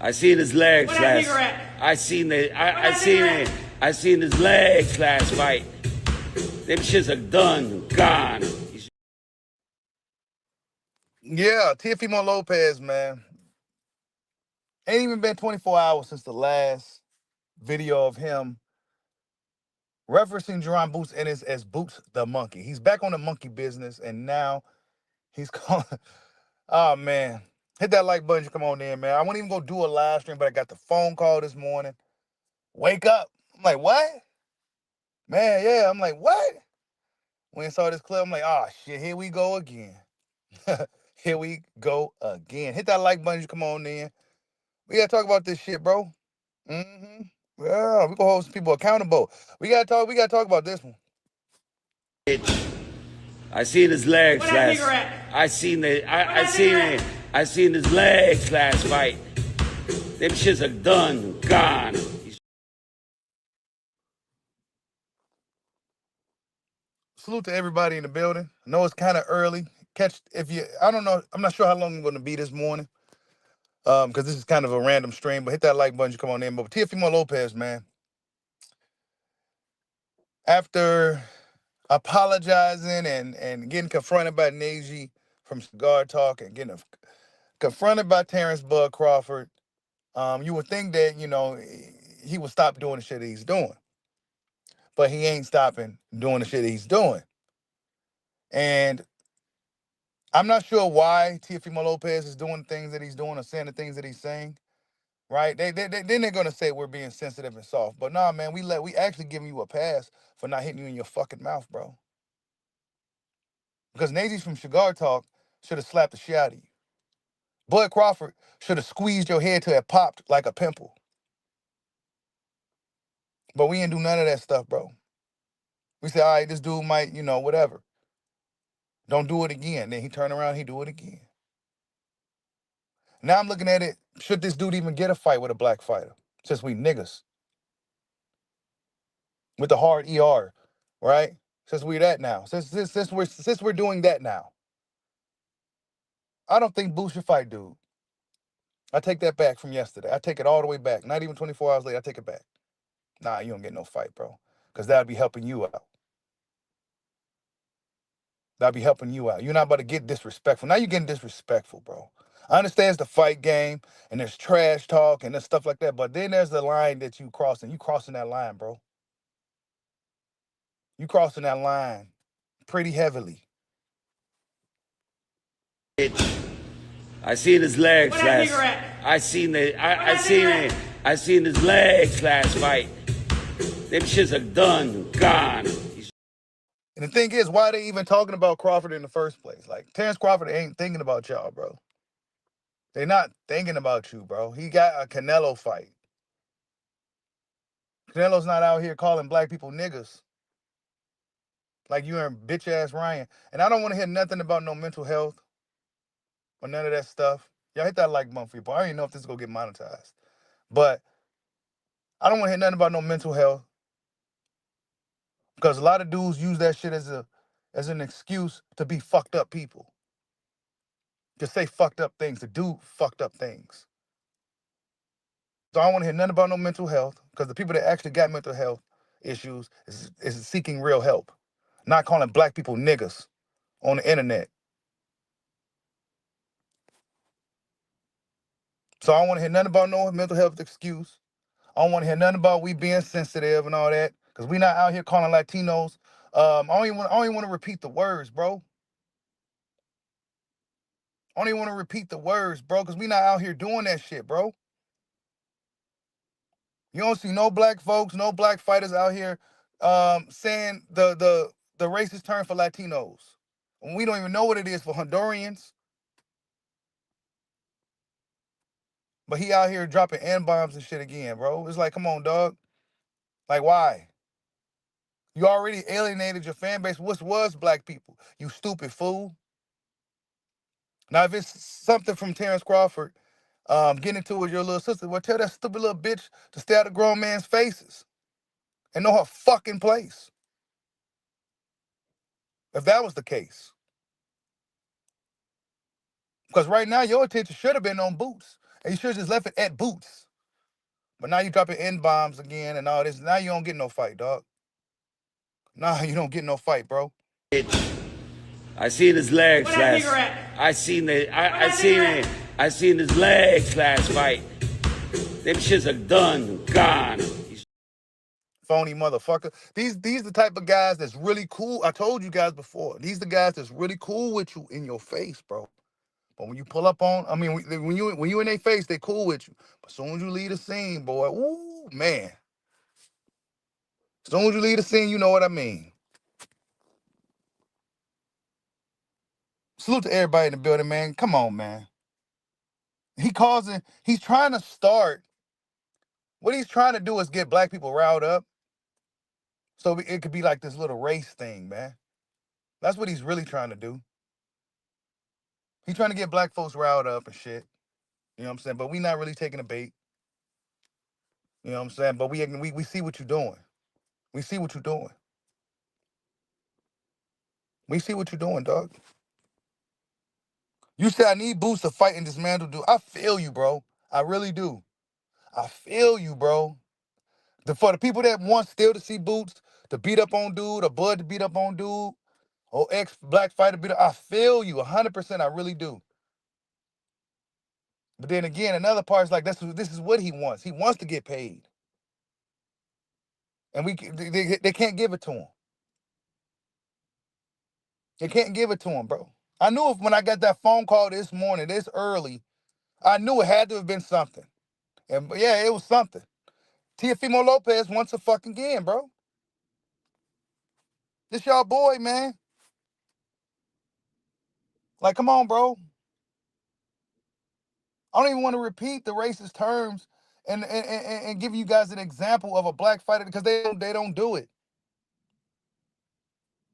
I seen his legs last. I seen his legs last fight. Them shits are done, gone. Yeah, Teofimo Lopez, man. Ain't even been 24 hours since the last video of him referencing Jerron Boots Ennis as Boots the Monkey. He's back on the monkey business, and now he's calling. Oh, man. Hit that like button. Come on in, man. I wasn't even going to do a live stream, but I got the phone call this morning. Wake up. I'm like, what? Man, yeah. I'm like, what? When I saw this clip, I'm like, oh, shit, here we go again. Here we go again. Hit that like button. Come on in. We got to talk about this shit, bro. Mm-hmm. Yeah, we gonna hold some people accountable. We gotta talk about this one. I seen his legs last. I seen his legs last fight. Them shits are done, gone. Salute to everybody in the building. I know it's kind of early. I don't know. I'm not sure how long I'm gonna be this morning. Because this is kind of a random stream. But hit that like button. Come on in. But Teofimo Lopez, man. After apologizing and getting confronted by Neji from Cigar Talk and getting confronted by Terence Crawford, you would think that, he would stop doing the shit that he's doing. But he ain't stopping doing the shit that he's doing. And I'm not sure why Teofimo Lopez is doing things that he's doing or saying the things that he's saying, right? Then they're gonna say we're being sensitive and soft. But nah, man, we actually giving you a pass for not hitting you in your fucking mouth, bro. Because Nazi's from Cigar Talk should have slapped the shit out of you. Bud Crawford should have squeezed your head till it popped like a pimple. But we didn't do none of that stuff, bro. We said, all right, this dude might, whatever. Don't do it again. Then he turned around, he do it again. Now I'm looking at it, should this dude even get a fight with a black fighter? Since we niggas. With the hard ER, right? Since we're that now. Since we're doing that now. I don't think Boots should fight, dude. I take that back from yesterday. I take it all the way back. Not even 24 hours later, I take it back. Nah, you don't get no fight, bro. Because that'd be helping you out. That'd be helping you out. You're not about to get disrespectful. Now you're getting disrespectful, bro. I understand it's the fight game and there's trash talk and there's stuff like that, but then there's the line that you crossing. You crossing that line, bro. You crossing that line pretty heavily. I seen his legs last. I seen his legs last fight. Them shits are done, gone. And the thing is, why are they even talking about Crawford in the first place? Like, Terence Crawford ain't thinking about y'all, bro. They're not thinking about you, bro. He got a Canelo fight. Canelo's not out here calling black people niggas. Like you and bitch-ass Ryan. And I don't want to hear nothing about no mental health or none of that stuff. Y'all hit that like button for you, but I don't even know if this is going to get monetized. But I don't want to hear nothing about no mental health. Because a lot of dudes use that shit as an excuse to be fucked up people. To say fucked up things, to do fucked up things. So I don't want to hear nothing about no mental health, because the people that actually got mental health issues is seeking real help. Not calling black people niggas on the internet. So I don't want to hear nothing about no mental health excuse. I don't want to hear nothing about we being sensitive and all that, because we not out here calling Latinos. I don't even want to repeat the words, bro. I don't even want to repeat the words, bro, because we not out here doing that shit, bro. You don't see no black folks, no black fighters out here saying the racist term for Latinos. And we don't even know what it is for Hondurans. But he out here dropping N-bombs and shit again, bro. It's like, come on, dog. Like, why? You already alienated your fan base. What was black people? You stupid fool. Now, if it's something from Terence Crawford, getting into it with your little sister, well, tell that stupid little bitch to stay out of grown man's faces and know her fucking place. If that was the case. Because right now, your attention should have been on Boots. And you should have just left it at Boots. But now you dropping N-bombs again and all this. Now you don't get no fight, dog. Nah, you don't get no fight, bro. I seen his legs last. I seen his legs last fight. Them shits are done, gone. Phony motherfucker. These the type of guys that's really cool. I told you guys before. These the guys that's really cool with you in your face, bro. But when you pull up on, I mean, when you in their face, they cool with you. But as soon as you leave the scene, boy, ooh man. As soon as you leave the scene, you know what I mean. Salute to everybody in the building, man. Come on, man. He's trying to start. What he's trying to do is get black people riled up. So it could be like this little race thing, man. That's what he's really trying to do. He's trying to get black folks riled up and shit. You know what I'm saying? But we not really taking a bait. You know what I'm saying? But we see what you're doing. We see what you're doing. We see what you're doing, dog. You said I need Boots to fight and dismantle dude. I feel you, bro. I really do. I feel you, bro. For the people that want still to see Boots to beat up on dude, or Bud to beat up on dude, or ex-black fighter beat up, I feel you 100%. I really do. But then again, another part is like this is what he wants. He wants to get paid. And they can't give it to him. They can't give it to him, bro. I knew when I got that phone call this morning, this early, I knew it had to have been something. And yeah, it was something. Teofimo Lopez once a fucking again, bro. This y'all boy, man. Like, come on, bro. I don't even want to repeat the racist terms and give you guys an example of a black fighter because they don't do it.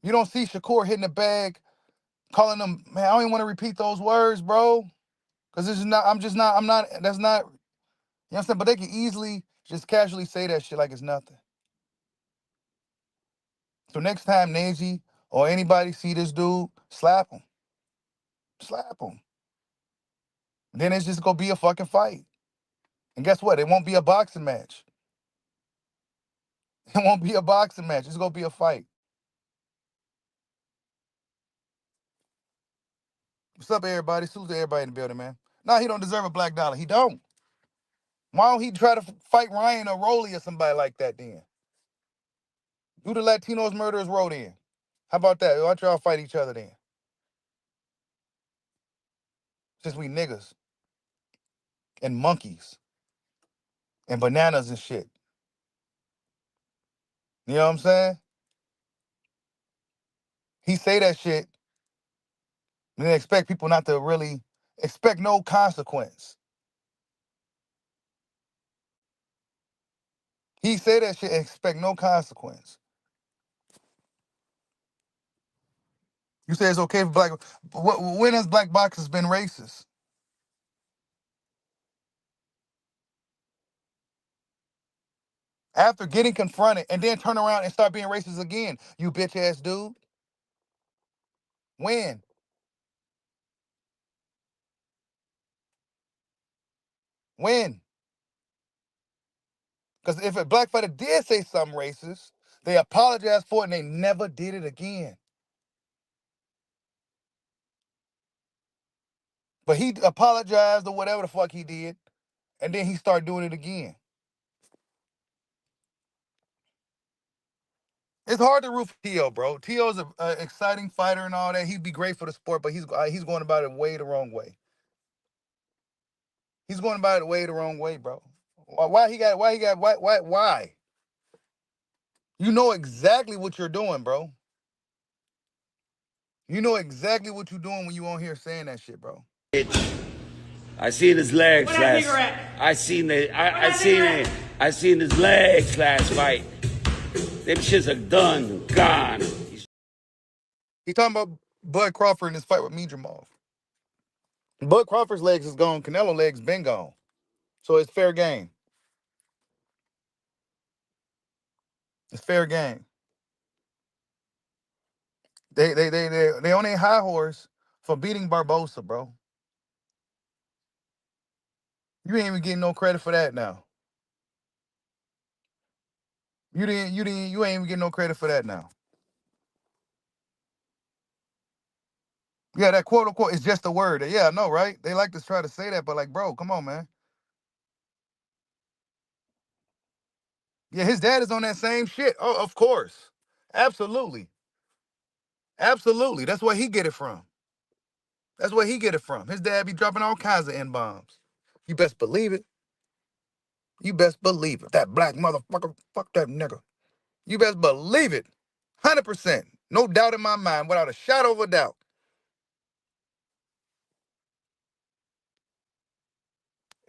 You don't see Shakur hitting the bag, calling them, man, I don't even want to repeat those words, bro. Because this is not, I'm not, that's not, you know what I'm saying? But they can easily just casually say that shit like it's nothing. So next time Neji or anybody see this dude, slap him. Slap him. Then it's just gonna be a fucking fight. And guess what? It won't be a boxing match. It won't be a boxing match. It's gonna be a fight. What's up, everybody? Salute to everybody in the building, man. Nah, he don't deserve a black dollar. He don't. Why don't he try to fight Ryan or Rolly or somebody like that then? Do the Latinos murderers roll in? How about that? Why don't y'all fight each other then? Since we niggas and monkeys and bananas and shit. You know what I'm saying? He say that shit and then expect people not to really expect no consequence. He say that shit and expect no consequence. You say it's okay for black. When has black boxers been racist? After getting confronted and then turn around and start being racist again, you bitch ass dude. When? When? Because if a black fighter did say something racist, they apologized for it and they never did it again. But he apologized or whatever the fuck he did, and then he started doing it again. It's hard to root for Tio, bro. Tio's an exciting fighter and all that. He'd be great for the sport, but he's going about it way the wrong way. He's going about it way the wrong way, bro. Why? You know exactly what you're doing, bro. You know exactly what you're doing when you on here saying that shit, bro. I seen his legs last. I seen his legs last fight. Them shits are done, gone. He talking about Bud Crawford in his fight with Jamal. Bud Crawford's legs is gone. Canelo legs been gone. So it's fair game. It's fair game. They on a high horse for beating Barbosa, bro. You ain't even getting no credit for that now. You ain't even getting no credit for that now. Yeah, that quote unquote is just a word. Yeah, I know, right? They like to try to say that, but like, bro, come on, man. Yeah, his dad is on that same shit. Oh, of course. Absolutely. Absolutely. That's where he get it from. That's where he get it from. His dad be dropping all kinds of N-bombs. You best believe it. You best believe it. That black motherfucker, fuck that nigga. You best believe it. 100%. No doubt in my mind, without a shadow of a doubt.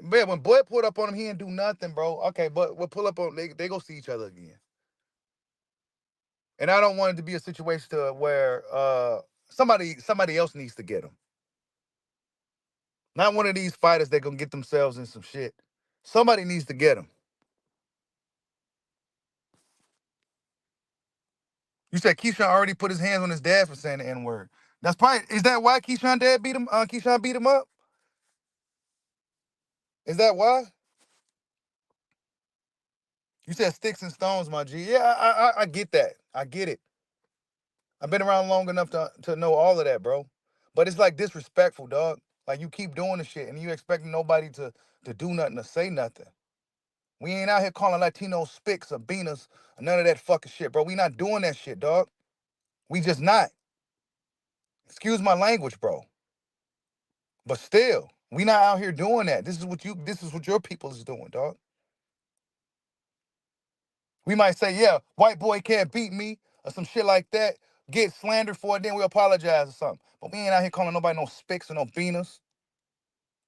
Man, when Boy pulled up on him, he didn't do nothing, bro. Okay, but we'll pull up on, they go see each other again. And I don't want it to be a situation to where somebody else needs to get him. Not one of these fighters that gonna get themselves in some shit. Somebody needs to get him. You said Keyshawn already put his hands on his dad for saying the N-word. That's probably, is that why Keyshawn dad beat him? Keyshawn beat him up? Is that why? You said sticks and stones, my G. Yeah, I get that. I get it. I've been around long enough to know all of that, bro. But it's like disrespectful, dog. Like you keep doing the shit and you expecting nobody to do nothing, to say nothing. We ain't out here calling Latinos spics or beaners or none of that fucking shit, bro. We not doing that shit, dog. We just not. Excuse my language, bro. But still, we not out here doing that. This is what your people is doing, dog. We might say, yeah, white boy can't beat me or some shit like that. Get slandered for it, then we apologize or something. But we ain't out here calling nobody no spics or no beaners,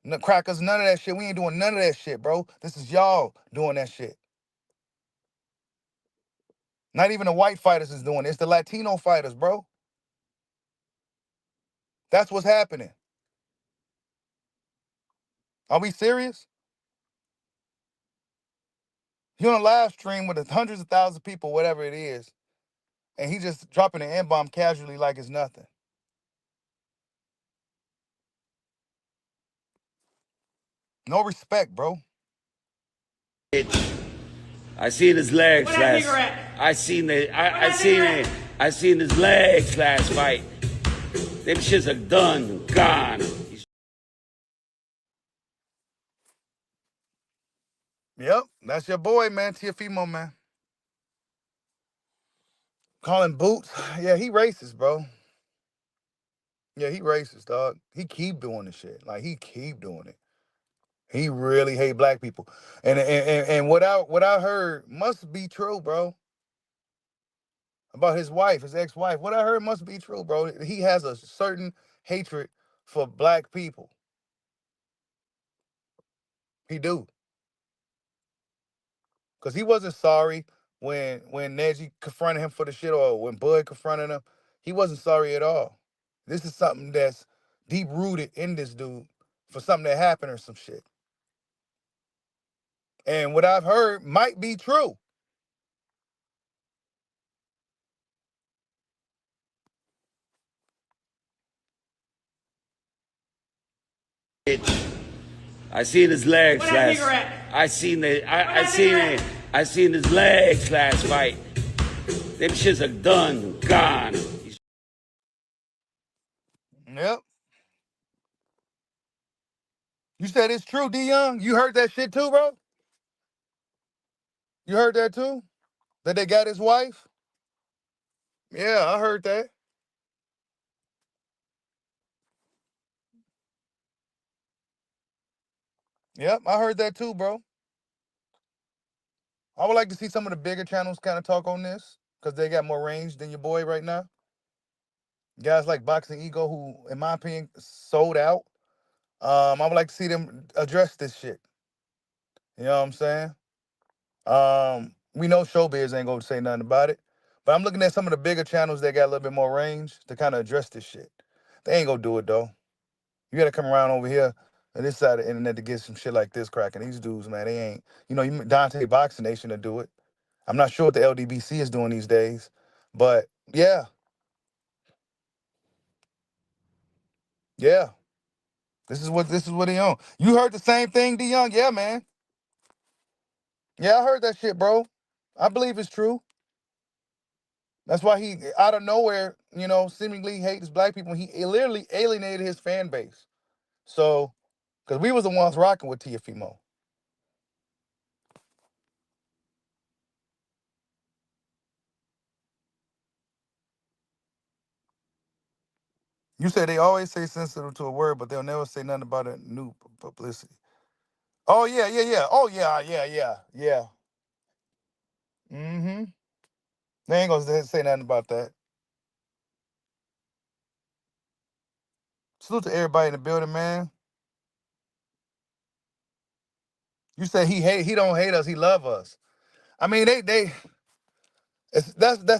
no crackers, none of that shit. We ain't doing none of that shit, bro. This is y'all doing that shit. Not even the white fighters is doing it. It's the Latino fighters, bro. That's what's happening. Are we serious? He on a live stream with hundreds of thousands of people, whatever it is, and he just dropping an N-bomb casually like it's nothing. No respect, bro. I seen his legs last. I seen his legs last fight. Them shits are done, gone. Yep, that's your boy, man. Teofimo, man. Calling boots. Yeah, he racist, bro. Yeah, he racist, dog. He keep doing the shit. Like he keep doing it. He really hate black people. And what I heard must be true, bro. About his wife, his ex-wife. What I heard must be true, bro. He has a certain hatred for black people. He do. Because he wasn't sorry when Neji confronted him for the shit or when Bud confronted him. He wasn't sorry at all. This is something that's deep rooted in this dude for something that happened or some shit. And what I've heard might be true. I seen his legs last. I seen his legs last fight. Them shits are done, gone. Yep. You said it's true, D Young? You heard that shit too, bro? You heard that too? That they got his wife? Yeah, I heard that. Yep, I heard that too, bro. I would like to see some of the bigger channels kind of talk on this because they got more range than your boy right now. Guys like Boxing Ego, who, in my opinion, sold out. I would like to see them address this shit. You know what I'm saying? We know Showbiz ain't gonna say nothing about it, but I'm looking at some of the bigger channels that got a little bit more range to kind of address this shit. They ain't gonna do it though. You gotta come around over here on this side of the internet to get some shit like this cracking. These dudes, man, they ain't. You know, Dante Boxing Nation to do it. I'm not sure what the LDBC is doing these days, but yeah. This is what he on. You heard the same thing, D Young? Yeah, man. Yeah, I heard that shit, bro. I believe it's true. That's why he, out of nowhere, seemingly hates black people. He literally alienated his fan base. So, because we was the ones rocking with Teofimo. You said they always say sensitive to a word, but they'll never say nothing about a new publicity. Oh yeah, yeah, yeah. Oh yeah, yeah, yeah, yeah. Mm-hmm. They ain't gonna say nothing about that. Salute to everybody in the building, man. You said he don't hate us, he love us. I mean, that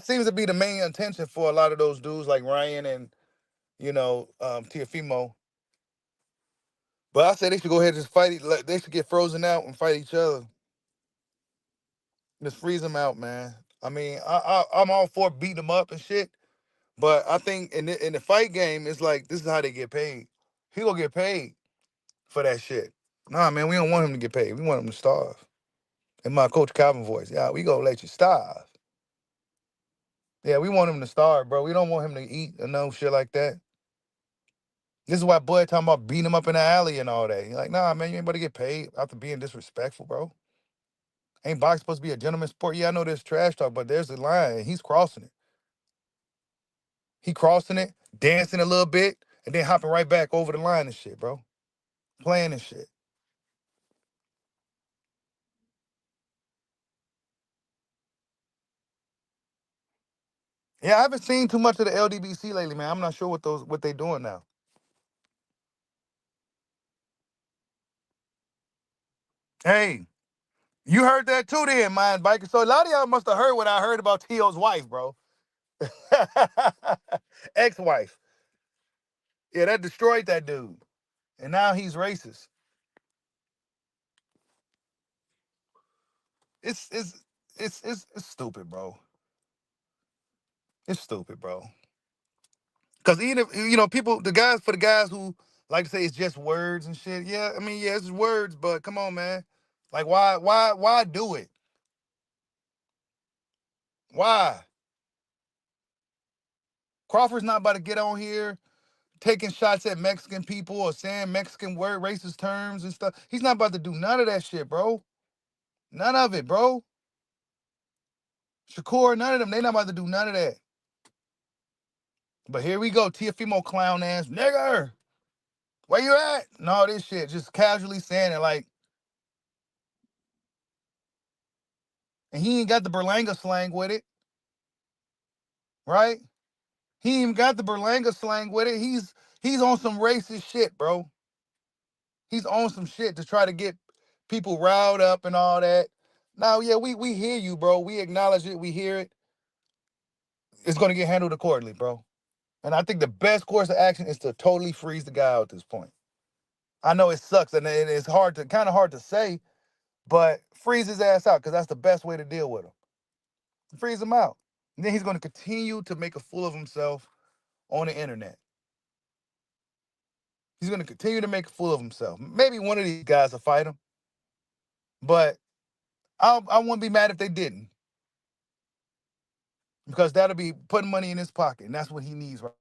seems to be the main intention for a lot of those dudes like Ryan and Teofimo. But I say they should go ahead and just fight. They should get frozen out and fight each other. Just freeze them out, man. I mean, I'm all for beating them up and shit. But I think in the fight game, it's like this is how they get paid. He gonna get paid for that shit. Nah, man, we don't want him to get paid. We want him to starve. In my Coach Calvin voice, yeah, we gonna let you starve. Yeah, we want him to starve, bro. We don't want him to eat or no shit like that. This is why Bud talking about beating him up in the alley and all that. He's like, nah, man, you ain't about to get paid after being disrespectful, bro. Ain't boxing supposed to be a gentleman's sport? Yeah, I know there's trash talk, but there's a line, and he's crossing it. He crossing it, dancing a little bit, and then hopping right back over the line and shit, bro. Playing and shit. Yeah, I haven't seen too much of the LDBC lately, man. I'm not sure what they doing now. Hey, you heard that too, then, mind biker. So a lot of y'all must have heard what I heard about T.O.'s wife, bro. Ex-wife. Yeah, that destroyed that dude, and now he's racist. It's stupid, bro. It's stupid, bro. Because even if people, the guys who like to say it's just words and shit. Yeah, I mean, yeah, it's words, but come on, man. Like, why do it? Why? Crawford's not about to get on here taking shots at Mexican people or saying Mexican word racist terms and stuff. He's not about to do none of that shit, bro. None of it, bro. Shakur, none of them. They not about to do none of that. But here we go, Teofimo clown ass nigger. Where you at? And all this shit, just casually saying it like, and he ain't got the Berlanga slang with it, right? He ain't even got the Berlanga slang with it. He's on some racist shit, bro. He's on some shit to try to get people riled up and all that. Now, yeah, we hear you, bro. We acknowledge it. We hear it. It's gonna get handled accordingly, bro. And I think the best course of action is to totally freeze the guy out at this point. I know it sucks and it's kind of hard to say, but freeze his ass out because that's the best way to deal with him. Freeze him out. And then he's going to continue to make a fool of himself on the internet. He's going to continue to make a fool of himself. Maybe one of these guys will fight him, but I wouldn't be mad if they didn't, because that'll be putting money in his pocket, and that's what he needs right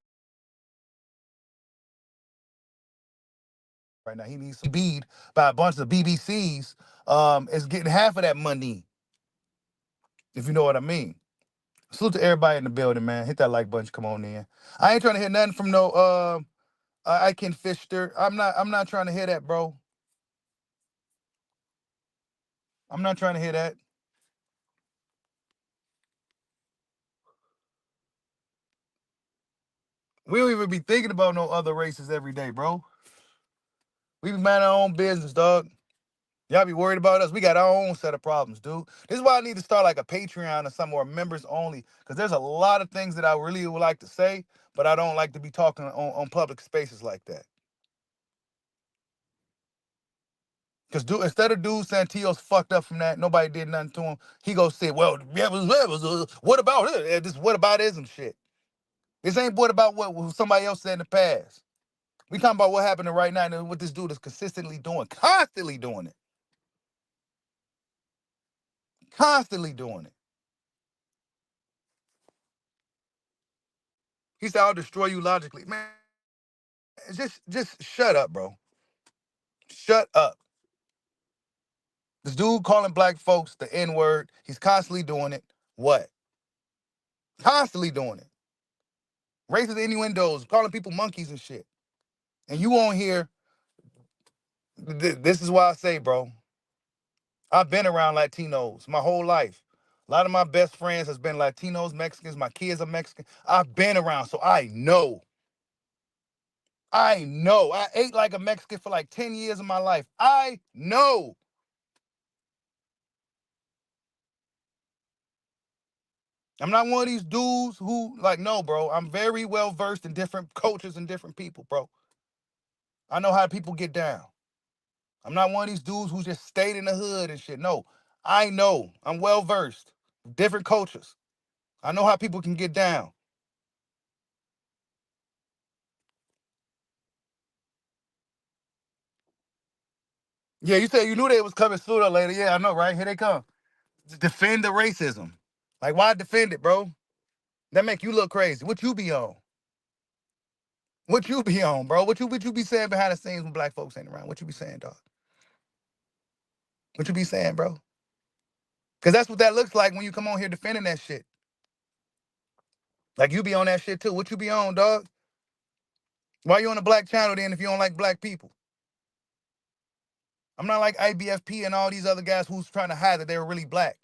now. He needs to be beat by a bunch of BBCs. Is getting half of that money, if you know what I mean. Salute to everybody in the building, man. Hit that like button. Come on in. I ain't trying to hear nothing from no I can fish there. I'm not trying to hear that, bro. I'm not trying to hear that. We don't even be thinking about no other races every day, bro. We be minding our own business, dog. Y'all be worried about us. We got our own set of problems, dude. This is why I need to start like a Patreon or something, or members only, because there's a lot of things that I really would like to say, but I don't like to be talking on public spaces like that. Because instead of dude saying Tio's fucked up from that, nobody did nothing to him, he goes say, well, what about it? This what about ism shit. This ain't what about what somebody else said in the past. We talking about what happened right now and what this dude is consistently doing, constantly doing it. Constantly doing it. He said, I'll destroy you logically. Man, just shut up, bro. Shut up. This dude calling black folks the N-word, he's constantly doing it. What? Constantly doing it. Racist innuendos, calling people monkeys and shit. And you on here, this is why I say, bro, I've been around Latinos my whole life. A lot of my best friends has been Latinos, Mexicans. My kids are Mexican. I've been around, so I know. I know. I ate like a Mexican for like 10 years of my life. I know. I'm not one of these dudes who, like, no, bro. I'm very well versed in different cultures and different people, bro. I know how people get down. I'm not one of these dudes who just stayed in the hood and shit. No, I know. I'm well versed. Different cultures. I know how people can get down. Yeah, you said you knew they was coming sooner or later. Yeah, I know, right? Here they come. Defend the racism. Like, why defend it, bro? That make you look crazy. What you be on? What you be on, bro? What you be saying behind the scenes when black folks ain't around? What you be saying, dog? What you be saying, bro? Because that's what that looks like when you come on here defending that shit. Like, you be on that shit too. What you be on, dog? Why you on the black channel then if you don't like black people? I'm not like IBFP and all these other guys who's trying to hide that they were really black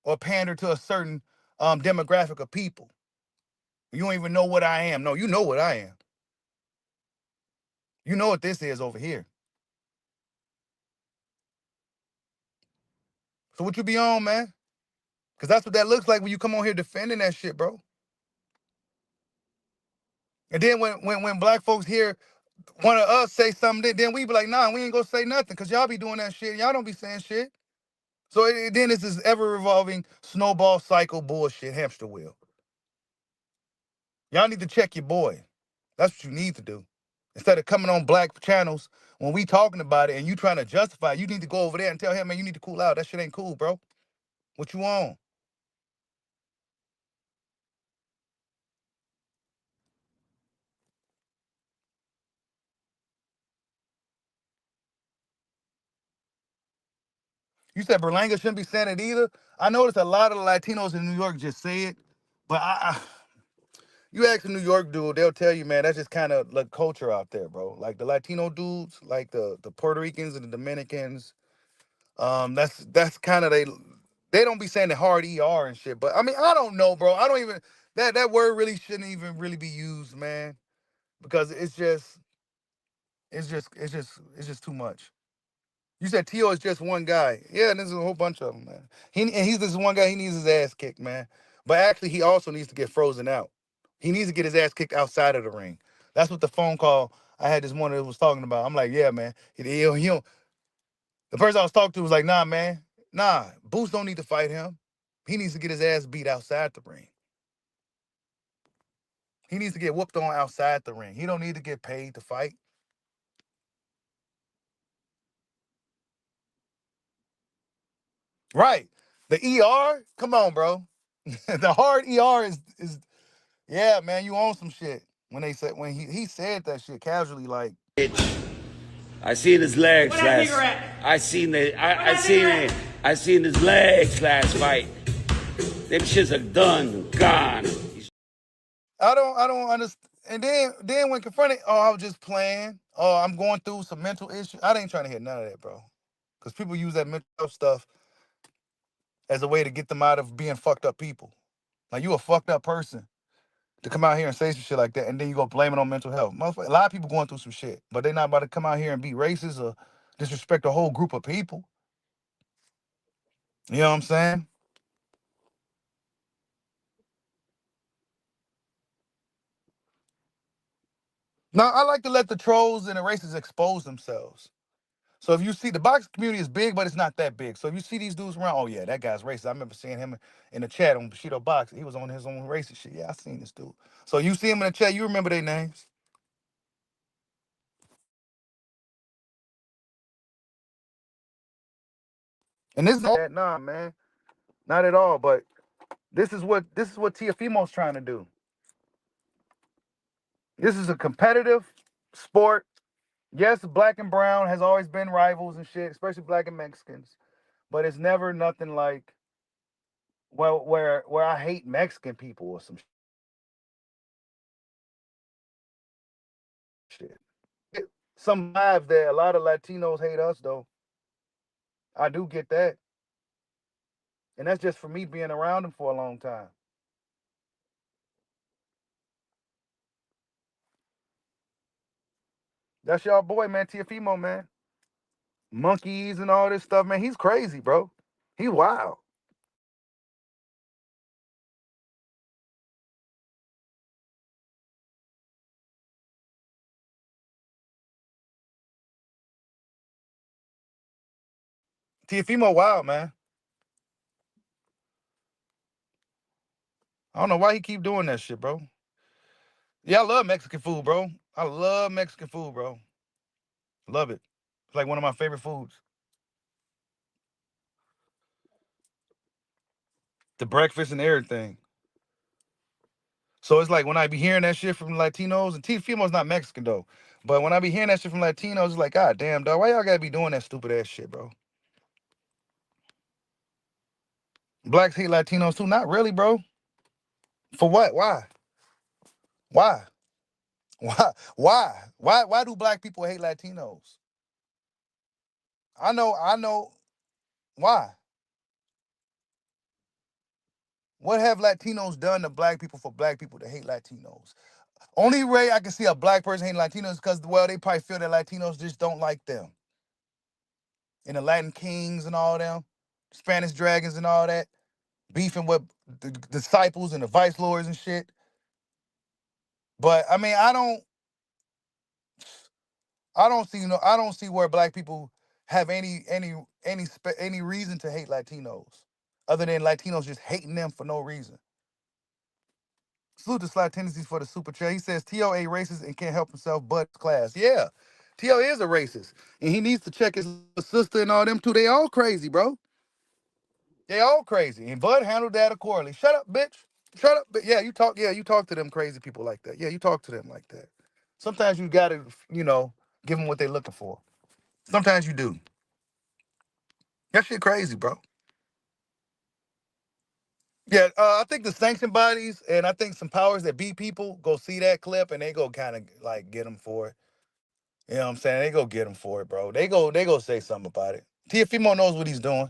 or pander to a certain demographic of people. You don't even know what I am. No, you know what I am. You know what this is over here. So what you be on, man? Because that's what that looks like when you come on here defending that shit, bro. And then when black folks hear one of us say something, then we be like, nah, we ain't gonna say nothing because y'all be doing that shit. Y'all don't be saying shit. So then it's this ever-revolving snowball cycle bullshit hamster wheel. Y'all need to check your boy. That's what you need to do. Instead of coming on black channels when we talking about it and you trying to justify it, you need to go over there and tell him, man, you need to cool out. That shit ain't cool, bro. What you on? You said Berlanga shouldn't be saying it either. I noticed a lot of the Latinos in New York just say it, but you ask a New York dude, they'll tell you, man, that's just kind of like culture out there, bro. Like the Latino dudes, like the Puerto Ricans and the Dominicans, that's kind of they don't be saying the hard ER and shit. But I mean, I don't know, bro. I don't even that word really shouldn't even really be used, man, because it's just too much. You said Tio is just one guy. Yeah, and there's a whole bunch of them, man. He's this one guy. He needs his ass kicked, man. But actually, he also needs to get frozen out. He needs to get his ass kicked outside of the ring. That's what the phone call I had this morning was talking about. I'm like, yeah, man. He don't, the person I was talking to was like, nah, man. Nah, Boots don't need to fight him. He needs to get his ass beat outside the ring. He needs to get whooped on outside the ring. He don't need to get paid to fight. Right. The ER? Come on, bro. The hard ER is yeah, man, you own some shit. When he said that shit casually, like I seen his legs last. I seen his legs last fight. Them shits are done, gone. I don't understand. And then when confronted, oh, I was just playing. Oh, I'm going through some mental issues. I ain't trying to hear none of that, bro. Because people use that mental health stuff as a way to get them out of being fucked up people. Like you a fucked up person to come out here and say some shit like that, and then you go blame it on mental health. A lot of people going through some shit, but they're not about to come out here and be racist or disrespect a whole group of people. You know what I'm saying? Now, I like to let the trolls and the racists expose themselves. So if you see the boxing community is big, but it's not that big. So if you see these dudes around, oh yeah, that guy's racist. I remember seeing him in the chat on Bushido Box. He was on his own racist shit. Yeah, I seen this dude. So you see him in the chat, you remember their names. And this is not, nah, man, not at all. But this is what Teofimo's trying to do. This is a competitive sport. Yes, black and brown has always been rivals and shit, especially black and Mexicans. But it's never nothing like where I hate Mexican people or some shit. Some lives there, a lot of Latinos hate us though. I do get that. And that's just for me being around them for a long time. That's y'all boy, man, Teofimo, man. Monkeys and all this stuff, man. He's crazy, bro. He wild. Teofimo wild, man. I don't know why he keep doing that shit, bro. Yeah, I love Mexican food, bro. I love Mexican food, bro. Love it. It's like one of my favorite foods. The breakfast and everything. So it's like when I be hearing that shit from Latinos, and Teofimo's not Mexican though, but when I be hearing that shit from Latinos, it's like, God damn, dog, why y'all gotta be doing that stupid ass shit, bro? Blacks hate Latinos too? Not really, bro. For what? Why? Why? Why? Why do black people hate Latinos? I know. Why? What have Latinos done to black people for black people to hate Latinos? Only way I can see a black person hating Latinos is because, well, they probably feel that Latinos just don't like them. And the Latin kings and all them, Spanish dragons and all that, beefing with the disciples and the vice lords and shit. But I mean, I don't see where black people have any reason to hate Latinos, other than Latinos just hating them for no reason. Salute to Sly Tendencies for the super chat. He says T.O. a racist and can't help himself but class. Yeah, T.O. is a racist. And he needs to check his sister and all them too. They all crazy, bro. They all crazy. And Bud handled that accordingly. Shut up, bitch. Shut up. You talk to them crazy people like that. Yeah, you talk to them like that. Sometimes you gotta, give them what they're looking for. Sometimes you do. That shit crazy, bro. Yeah, I think the sanction bodies and I think some powers that beat people go see that clip and they go kind of like get them for it. You know what I'm saying? They go get him for it, bro. They go say something about it. Teofimo knows what he's doing.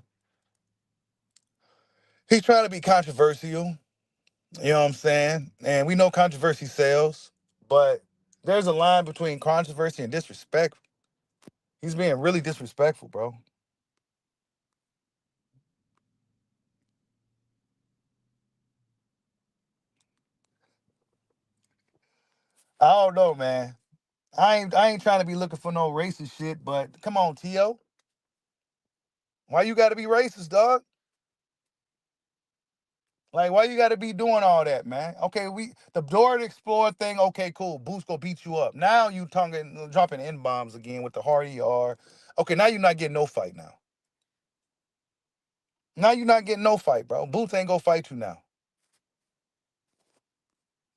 He's trying to be controversial. You know what I'm saying? And we know controversy sells, but there's a line between controversy and disrespect. He's being really disrespectful, bro. I don't know, man. I ain't trying to be looking for no racist shit, but come on, T.O. Why you gotta be racist, dog? Like, why you gotta be doing all that, man? Okay, the Dora the Explorer thing, okay, cool. Boost go beat you up. Now you dropping N-bombs again with the hard ER. Okay, now you're not getting no fight now. Now you're not getting no fight, bro. Boots ain't gonna fight you now.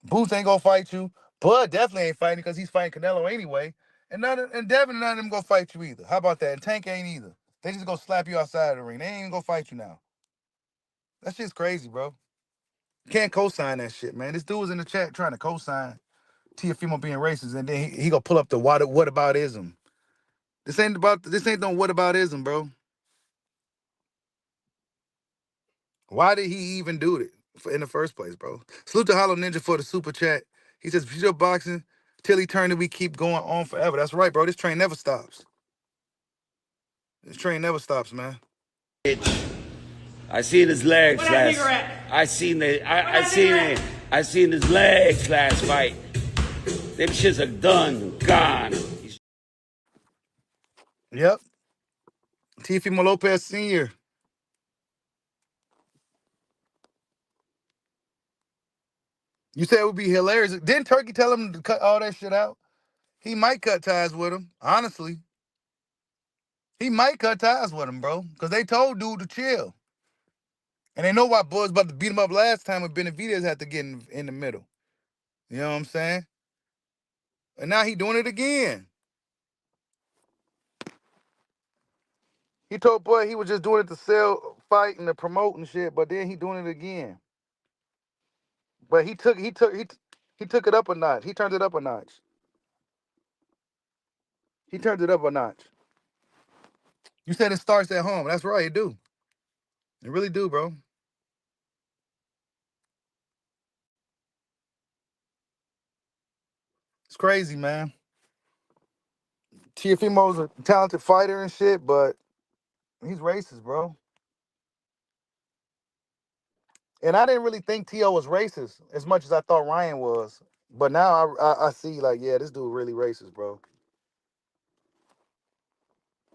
Boots ain't gonna fight you. Bud definitely ain't fighting because he's fighting Canelo anyway. And Devin, none of them gonna fight you either. How about that? And Tank ain't either. They just gonna slap you outside of the ring. They ain't even gonna fight you now. That shit's crazy, bro. Can't co-sign that shit, man. This dude was in the chat trying to co-sign Teofimo being racist, and then he gonna pull up the what about ism. This ain't no what about ism, bro. Why did he even do it in the first place, bro? Salute to Hollow Ninja for the super chat. He says, if you're boxing till eternity, we keep going on forever. That's right, bro. This train never stops. This train never stops, man. I seen his legs last. I seen his legs last fight. Them shits are done, gone. Yep. Teofimo Lopez Sr. You said it would be hilarious. Didn't Turkey tell him to cut all that shit out? He might cut ties with him, honestly. He might cut ties with him, bro, because they told dude to chill. And they know why Bud's about to beat him up last time when Benavidez had to get in the middle. You know what I'm saying? And now he doing it again. He told Bud he was just doing it to sell, fight, and to promote and shit, but then he doing it again. But he took it up a notch. He turned it up a notch. He turned it up a notch. You said it starts at home. That's right, it do. It really do, bro. It's crazy, man. Teofimo's a talented fighter and shit, but he's racist, bro. And I didn't really think T.O. was racist as much as I thought Ryan was. But now I see, like, yeah, this dude really racist, bro.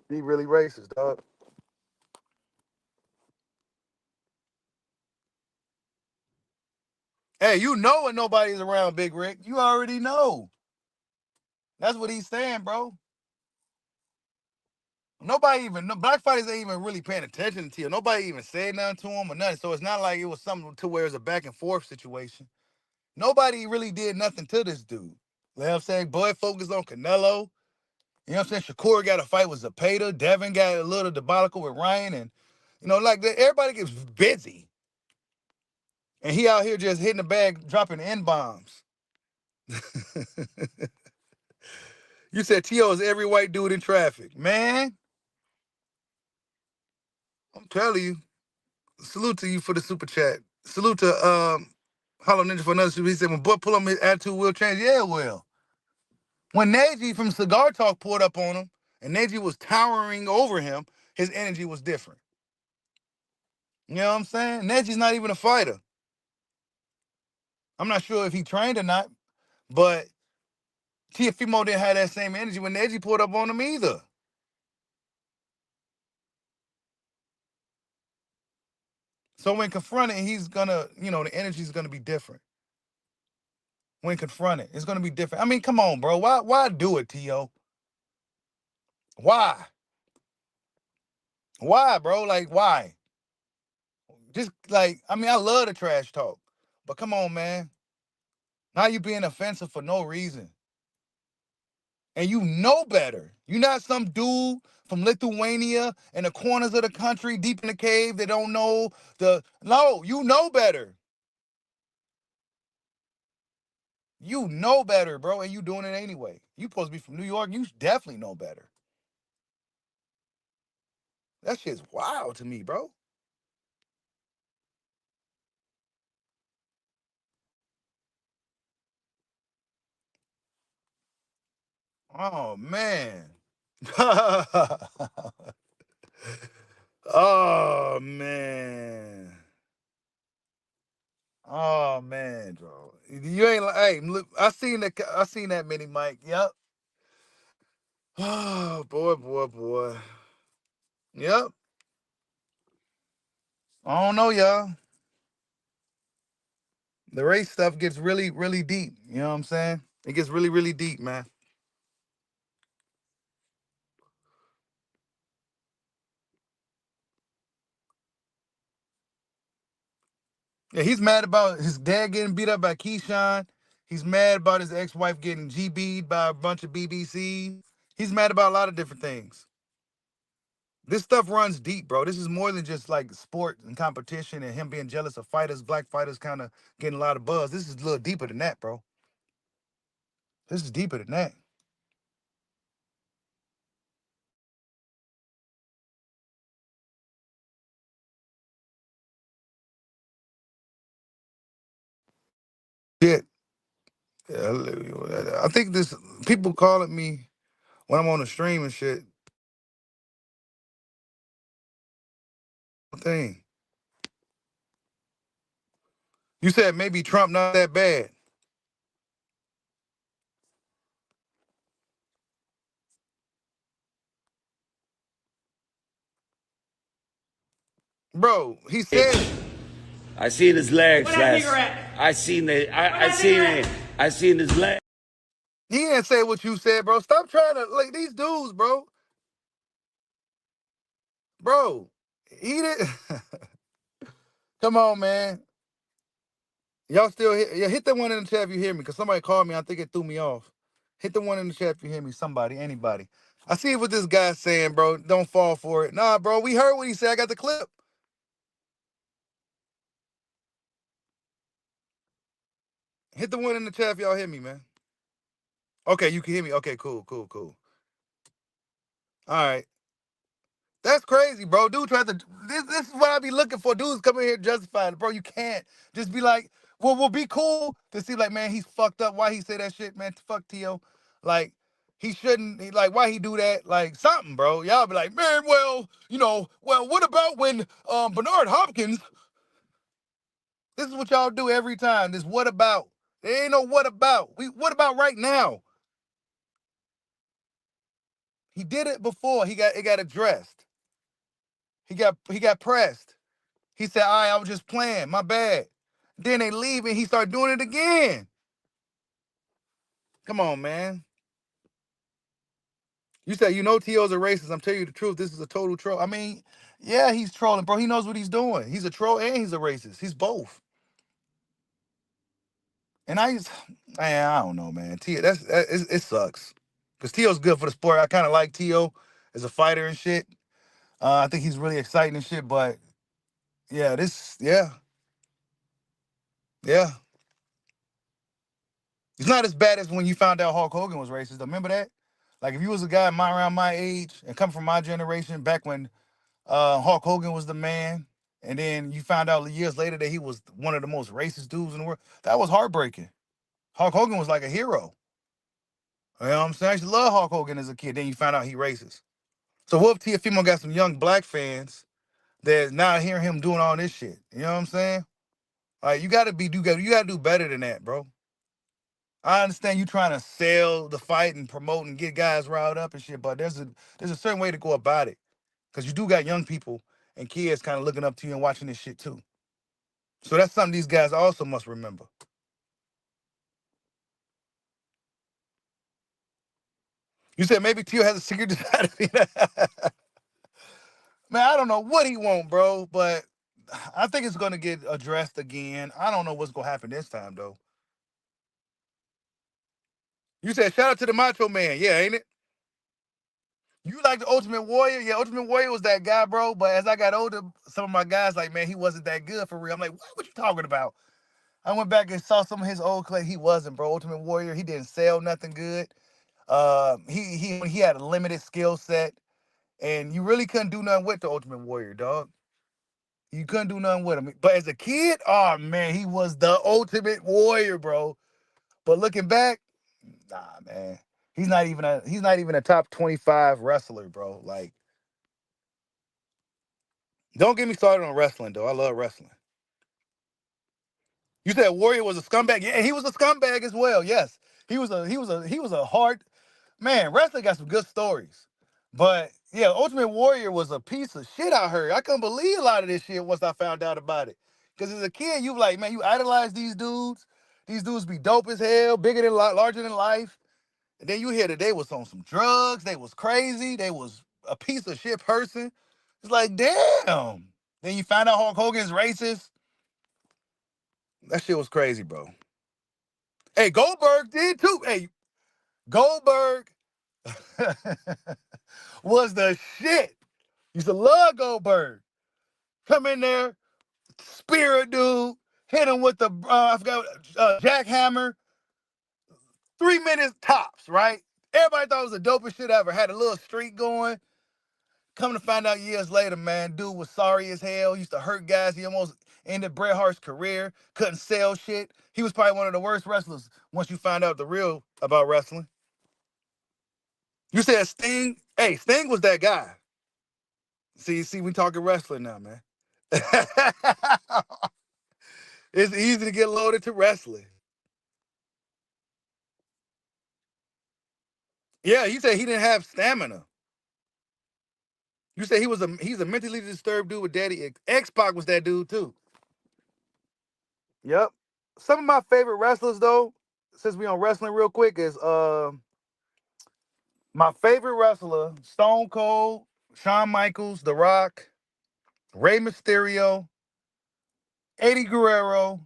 He really racist, dog. Hey, you know when nobody's around, Big Rick. You already know. That's what he's saying, bro. Nobody even, no, black fighters ain't even really paying attention to T.O. Nobody even said nothing to him or nothing. So it's not like it was something to where it's a back and forth situation. Nobody really did nothing to this dude. You know what I'm saying? Bud focused on Canelo. You know what I'm saying? Shakur got a fight with Zapata. Devin got a little debacle with Ryan. And, you know, like, everybody gets busy. And he out here just hitting the bag, dropping N-bombs. You said T.O. is every white dude in traffic. Man, I'm telling you. Salute to you for the super chat. Salute to Hollow Ninja for another super. He said, when Bud pull up, his attitude will change. Yeah, it will. When Neji from Cigar Talk pulled up on him, and Neji was towering over him, his energy was different. You know what I'm saying? Neji's not even a fighter. I'm not sure if he trained or not, but Teofimo didn't have that same energy when Neji pulled up on him either. So when confronted, he's gonna, you know, the energy's gonna be different. When confronted, it's gonna be different. I mean, come on, bro. Why do it, T.O.? Why? Why, bro? Like, why? Just like, I mean, I love the trash talk, but come on, man. Now you being offensive for no reason. And you know better. You're not some dude from Lithuania in the corners of the country, deep in the cave, that don't know no, you know better. You know better, bro, and you doing it anyway. You supposed to be from New York. You definitely know better. That shit's wild to me, bro. Oh, man. Oh, man. Oh, man, bro. You ain't like, hey, look, I seen that mini Mike. Yep. Oh, boy. Yep. I don't know, y'all. The race stuff gets really, really deep. You know what I'm saying? It gets really, really deep, man. Yeah, he's mad about his dad getting beat up by Keyshawn. He's mad about his ex-wife getting GB'd by a bunch of BBC. He's mad about a lot of different things. This stuff runs deep, bro. This is more than just like sport and competition and him being jealous of fighters, black fighters kind of getting a lot of buzz. This is a little deeper than that, bro. This is deeper than that. Shit. Yeah, I think this people calling me when I'm on the stream and shit. Thing. You said maybe Trump not that bad. Bro, he said it. I seen his legs last. I seen his legs. He didn't say what you said, bro. Stop trying to like these dudes, bro. bro. He did. Come on, man. Y'all still hit? Yeah, hit the one in the chat if you hear me, because somebody called me. I think it threw me off. Hit the one in the chat if you hear me. Somebody, anybody. I see what this guy's saying, bro. Don't fall for it. Nah, bro. We heard what he said. I got the clip. Hit the one in the chat if y'all hear me, man. Okay, you can hear me. Okay, cool. All right. That's crazy, bro. Dude tried to. This is what I be looking for. Dudes come in here justified, bro. You can't just be like, well, we'll be cool to see, like, man, he's fucked up. Why he say that shit, man? Fuck Tio. Like, he shouldn't. Like, why he do that? Like, something, bro. Y'all be like, man, well, what about when Bernard Hopkins? This is what y'all do every time. This what about? There ain't no what about. What about right now? He did it before. It got addressed. He got pressed. He said, all right, I was just playing. My bad. Then they leave and he started doing it again. Come on, man. You said, T.O.'s a racist. I'm telling you the truth. This is a total troll. I mean, yeah, he's trolling, bro. He knows what he's doing. He's a troll and he's a racist. He's both. And man, I don't know, man. It sucks. Because T.O.'s good for the sport. I kind of like T.O. as a fighter and shit. I think he's really exciting and shit, but yeah, yeah. It's not as bad as when you found out Hulk Hogan was racist. Remember that? Like, if you was a guy around my age and come from my generation, back when Hulk Hogan was the man, and then you found out years later that he was one of the most racist dudes in the world, that was heartbreaking. Hulk Hogan was like a hero. You know what I'm saying? I used to love Hulk Hogan as a kid. Then you found out he racist. So what if Teofimo got some young black fans that's not hearing him doing all this shit? You know what I'm saying? Like, you gotta do better than that, bro. I understand you trying to sell the fight and promote and get guys riled up and shit, but there's a certain way to go about it. Because you do got young people and kids kind of looking up to you and watching this shit too. So that's something these guys also must remember. You said maybe Tio has a secret desire to be that. Man, I don't know what he want, bro, but I think it's going to get addressed again. I don't know what's going to happen this time, though. You said shout out to the Macho Man. Yeah, ain't it? You like the Ultimate Warrior? Yeah, Ultimate Warrior was that guy, bro. But as I got older, some of my guys like, man, he wasn't that good for real. I'm like, what you talking about? I went back and saw some of his old clay. He wasn't, bro. Ultimate Warrior, he didn't sell nothing good. He had a limited skill set, and you really couldn't do nothing with the Ultimate Warrior, dog. You couldn't do nothing with him. But as a kid, oh man, he was the Ultimate Warrior, bro. But looking back, nah, man. He's not even a top 25 wrestler, bro. Like, don't get me started on wrestling, though. I love wrestling. You said Warrior was a scumbag. Yeah, he was a scumbag as well. Yes. He was a hard man. Wrestling got some good stories. But yeah, Ultimate Warrior was a piece of shit, I heard. I couldn't believe a lot of this shit once I found out about it. Because as a kid, you like, man, you idolize these dudes. These dudes be dope as hell, bigger than larger than life. And then you hear that they was on some drugs, they was crazy, they was a piece of shit person. It's like, damn. Then you find out Hulk Hogan's racist. That shit was crazy, bro. Hey, Goldberg did too. Hey, Goldberg was the shit. Used to love Goldberg. Come in there, spear a dude, hit him with the I forgot jackhammer. 3 minutes tops, right? Everybody thought it was the dopest shit ever. Had a little streak going. Come to find out years later, man, dude was sorry as hell. Used to hurt guys. He almost ended Bret Hart's career. Couldn't sell shit. He was probably one of the worst wrestlers once you find out the real about wrestling. You said Sting? Hey, Sting was that guy. See, we talking wrestling now, man. It's easy to get loaded to wrestling. Yeah, he said he didn't have stamina. You said he's a mentally disturbed dude with daddy. X-Pac was that dude too. Yep. Some of my favorite wrestlers though, since we on wrestling real quick, is my favorite wrestler, Stone Cold, Shawn Michaels, The Rock, Rey Mysterio, Eddie Guerrero.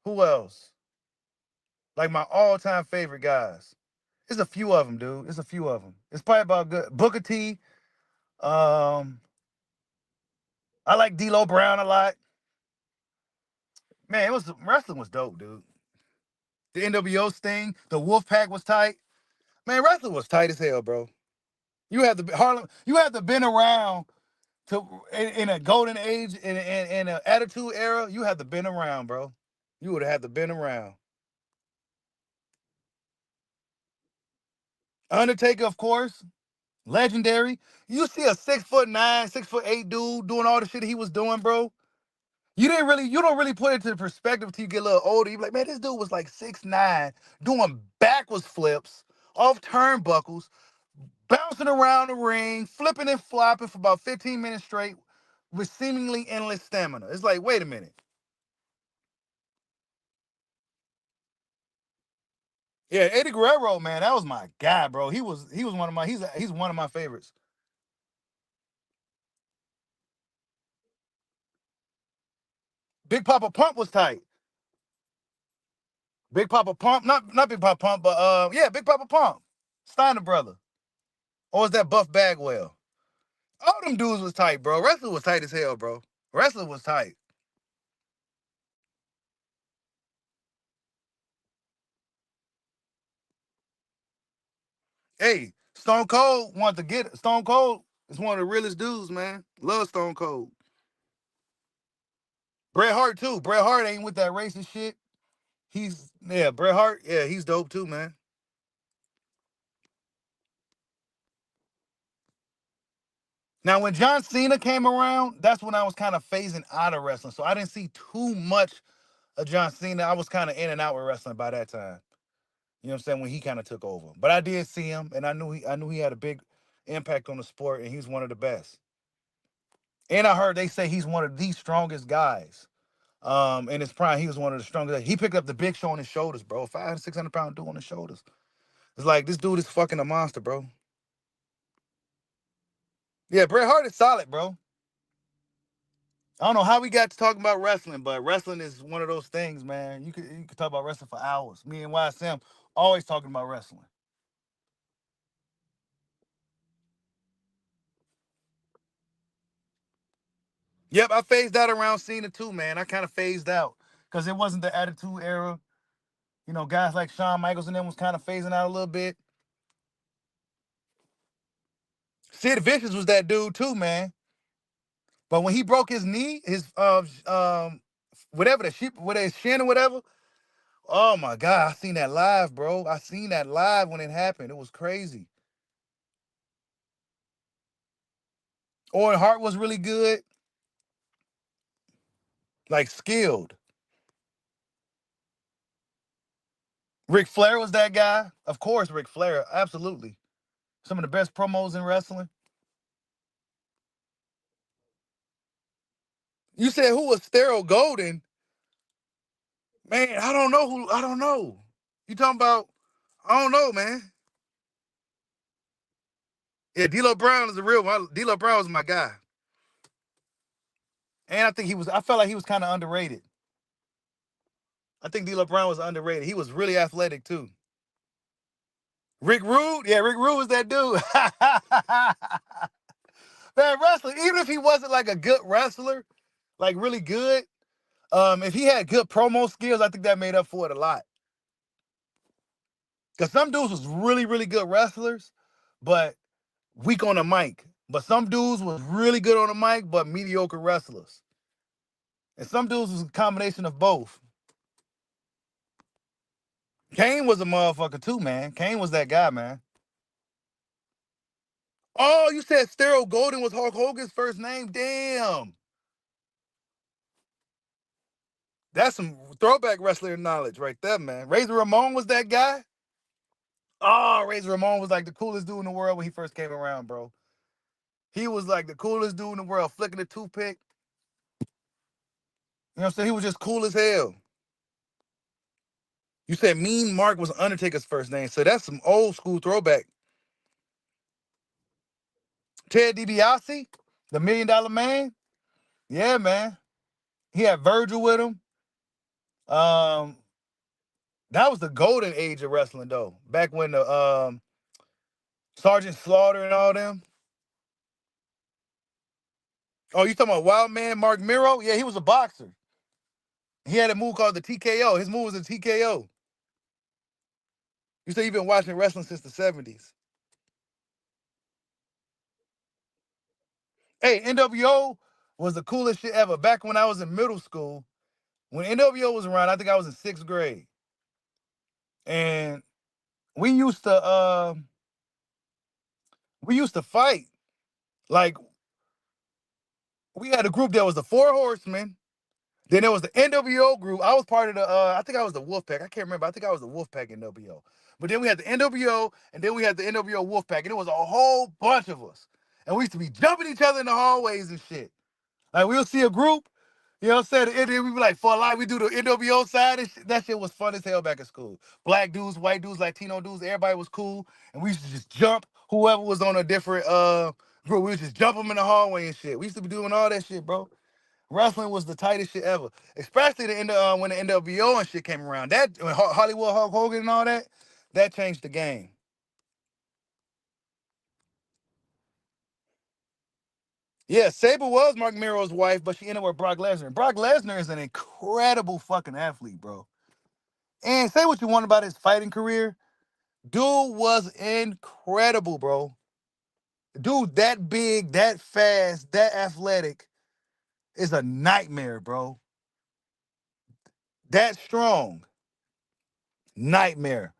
Who else? Like my all-time favorite guys. There's a few of them, dude. There's a few of them. It's probably about good. Booker T. I like D'Lo Brown a lot. Man, wrestling was dope, dude. The NWO Sting, the Wolfpack was tight. Man, wrestling was tight as hell, bro. You had to Harlem. You had to been around to in a golden age in an attitude era. You had to been around, bro. You would have had to been around. Undertaker, of course, legendary. You see a 6'9", 6'8" dude doing all the shit he was doing, bro. You don't really put it to perspective until you get a little older. You be like, man, this dude was like 6'9", doing backwards flips off turnbuckles, bouncing around the ring, flipping and flopping for about 15 minutes straight with seemingly endless stamina. It's like, wait a minute. Yeah, Eddie Guerrero, man, that was my guy, bro. He was one of my he's one of my favorites. Big Papa Pump was tight. Big Papa Pump, not Big Papa Pump, but yeah, Big Papa Pump, Steiner brother, or was that Buff Bagwell? All them dudes was tight, bro. Wrestling was tight as hell, bro. Wrestling was tight. Hey, Stone Cold wanted to get it. Stone Cold is one of the realest dudes, man. Love Stone Cold. Bret Hart too. Bret Hart ain't with that racist shit. Bret Hart, yeah, he's dope too, man. Now, when John Cena came around, that's when I was kind of phasing out of wrestling. So I didn't see too much of John Cena. I was kind of in and out with wrestling by that time. You know what I'm saying? When he kind of took over. But I did see him, and I knew he had a big impact on the sport, and he's one of the best. And I heard they say he's one of the strongest guys. In his prime, he was one of the strongest. He picked up the Big Show on his shoulders, bro. 500, 600 pound dude on his shoulders. It's like, this dude is fucking a monster, bro. Yeah, Bret Hart is solid, bro. I don't know how we got to talking about wrestling, but wrestling is one of those things, man. You could talk about wrestling for hours. Me and YSM always talking about wrestling. Yep, I phased out around Cena too, man. I kind of phased out because it wasn't the Attitude Era. You know, guys like Shawn Michaels and them was kind of phasing out a little bit. Sid Vicious was that dude too, man. But when he broke his knee, his whatever the sheep, whatever his shin or whatever. Oh my God, I seen that live, bro. I seen that live when it happened. It was crazy. Owen Hart was really good, like skilled. Ric Flair was that guy. Of course, Ric Flair, absolutely. Some of the best promos in wrestling. You said who was Stereo Golden? Man, I don't know who. I don't know. You talking about? I don't know, man. Yeah, D'Lo Brown is the real one. D'Lo Brown was my guy, and I think he was. I felt like he was kind of underrated. I think D'Lo Brown was underrated. He was really athletic too. Rick Rude, yeah, Rick Rude was that dude. Man, wrestling. Even if he wasn't like a good wrestler, like really good, if he had good promo skills, I think that made up for it a lot. Because some dudes was really, really good wrestlers, but weak on the mic. But some dudes was really good on the mic, but mediocre wrestlers. And some dudes was a combination of both. Kane was a motherfucker too, man. Kane was that guy, man. Oh, you said Stereo Golden was Hulk Hogan's first name? Damn. That's some throwback wrestler knowledge right there, man. Razor Ramon was that guy? Oh, Razor Ramon was like the coolest dude in the world when he first came around, bro. He was like the coolest dude in the world, flicking the toothpick. You know what I'm saying? He was just cool as hell. You said Mean Mark was Undertaker's first name, so that's some old school throwback. Ted DiBiase, the $1 Million Man. Yeah, man. He had Virgil with him. Um, that was the golden age of wrestling, though. Back when the Sergeant Slaughter and all them. Oh, you talking about Wild Man Mark Miro? Yeah, he was a boxer. He had a move called the TKO. His move was a TKO. You say you've been watching wrestling since the 70s. Hey, NWO was the coolest shit ever. Back when I was in middle school, when NWO was around, I think I was in 6th grade. And we used to fight. Like, we had a group that was the Four Horsemen. Then there was the NWO group. I was part of the I think I was the Wolfpack. I can't remember. I think I was the Wolfpack NWO. But then we had the NWO, and then we had the NWO Wolfpack, and it was a whole bunch of us. And we used to be jumping each other in the hallways and shit. Like, we'll see a group, you know what I'm saying? And then we be like, for life, we do the NWO side and shit. That shit was fun as hell back in school. Black dudes, white dudes, Latino dudes, everybody was cool. And we used to just jump whoever was on a different group. We would just jump them in the hallway and shit. We used to be doing all that shit, bro. Wrestling was the tightest shit ever, especially when the NWO and shit came around. That when Hollywood Hulk Hogan and all that changed the game. Yeah, Sabre was Mark Miro's wife, but she ended up with Brock Lesnar. Brock Lesnar is an incredible fucking athlete, bro. And say what you want about his fighting career, dude was incredible, bro. Dude, that big, that fast, that athletic is a nightmare, bro. That strong, nightmare.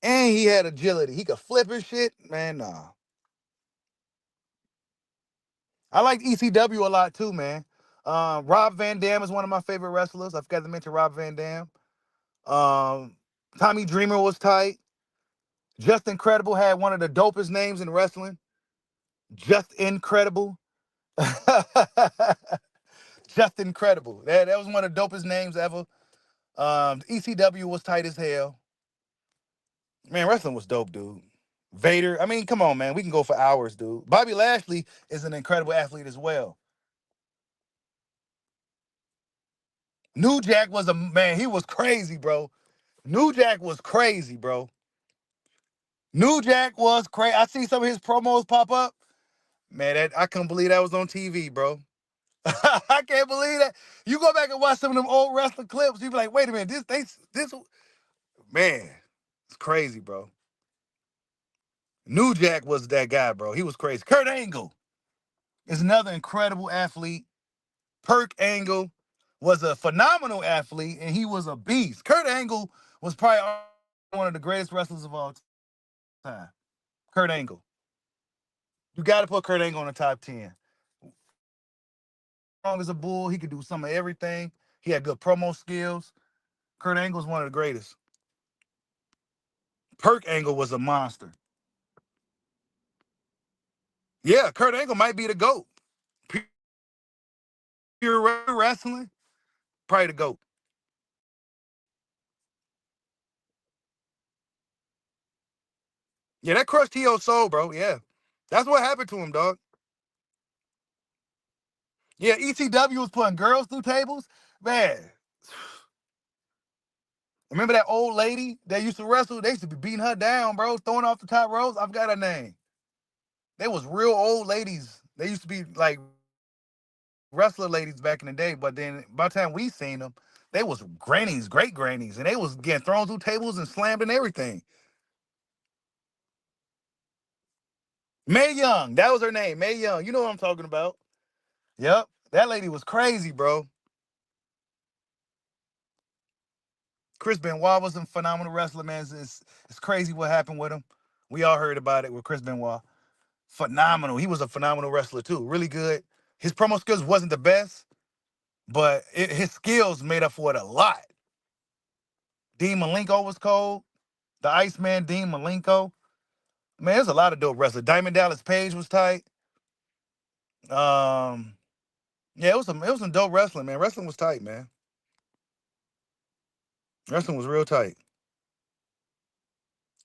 And he had agility. He could flip his shit. Man, nah. I like ECW a lot too, man. Rob Van Dam is one of my favorite wrestlers. I forgot to mention Rob Van Dam. Tommy Dreamer was tight. Just Incredible had one of the dopest names in wrestling. Just Incredible. Just Incredible. That was one of the dopest names ever. ECW was tight as hell. Man, wrestling was dope, dude. Vader. I mean, come on, man. We can go for hours, dude. Bobby Lashley is an incredible athlete as well. New Jack was a man. He was crazy, bro. New Jack was crazy, bro. New Jack was crazy. I see some of his promos pop up. Man, I couldn't believe that was on TV, bro. I can't believe that. You go back and watch some of them old wrestling clips, you be like, wait a minute, this man, it's crazy, bro. New Jack was that guy, bro. He was crazy. Kurt Angle is another incredible athlete. Perk Angle was a phenomenal athlete, and he was a beast. Kurt Angle was probably one of the greatest wrestlers of all time. Kurt Angle. You got to put Kurt Angle on the top 10. Strong as a bull. He could do some of everything. He had good promo skills. Kurt Angle was one of the greatest. Perk Angle was a monster. Yeah, Kurt Angle might be the GOAT. Pure wrestling, probably the GOAT. Yeah, that crushed T.O.'s soul, bro. Yeah. That's what happened to him, dog. Yeah, ECW was putting girls through tables. Man, remember that old lady that used to wrestle? They used to be beating her down, bro, throwing off the top ropes. I forgot her name. They was real old ladies. They used to be like wrestler ladies back in the day, but then by the time we seen them, they was grannies, great grannies, and they was getting thrown through tables and slammed and everything. Mae Young, that was her name, Mae Young. You know what I'm talking about. Yep, that lady was crazy, bro. Chris Benoit was a phenomenal wrestler, man. It's crazy what happened with him. We all heard about it with Chris Benoit. Phenomenal. He was a phenomenal wrestler too. Really good. His promo skills wasn't the best, but his skills made up for it a lot. Dean Malenko was cold. The Iceman, Dean Malenko. Man, there's a lot of dope wrestlers. Diamond Dallas Page was tight. Yeah, it was some dope wrestling, man. Wrestling was tight, man. Wrestling was real tight.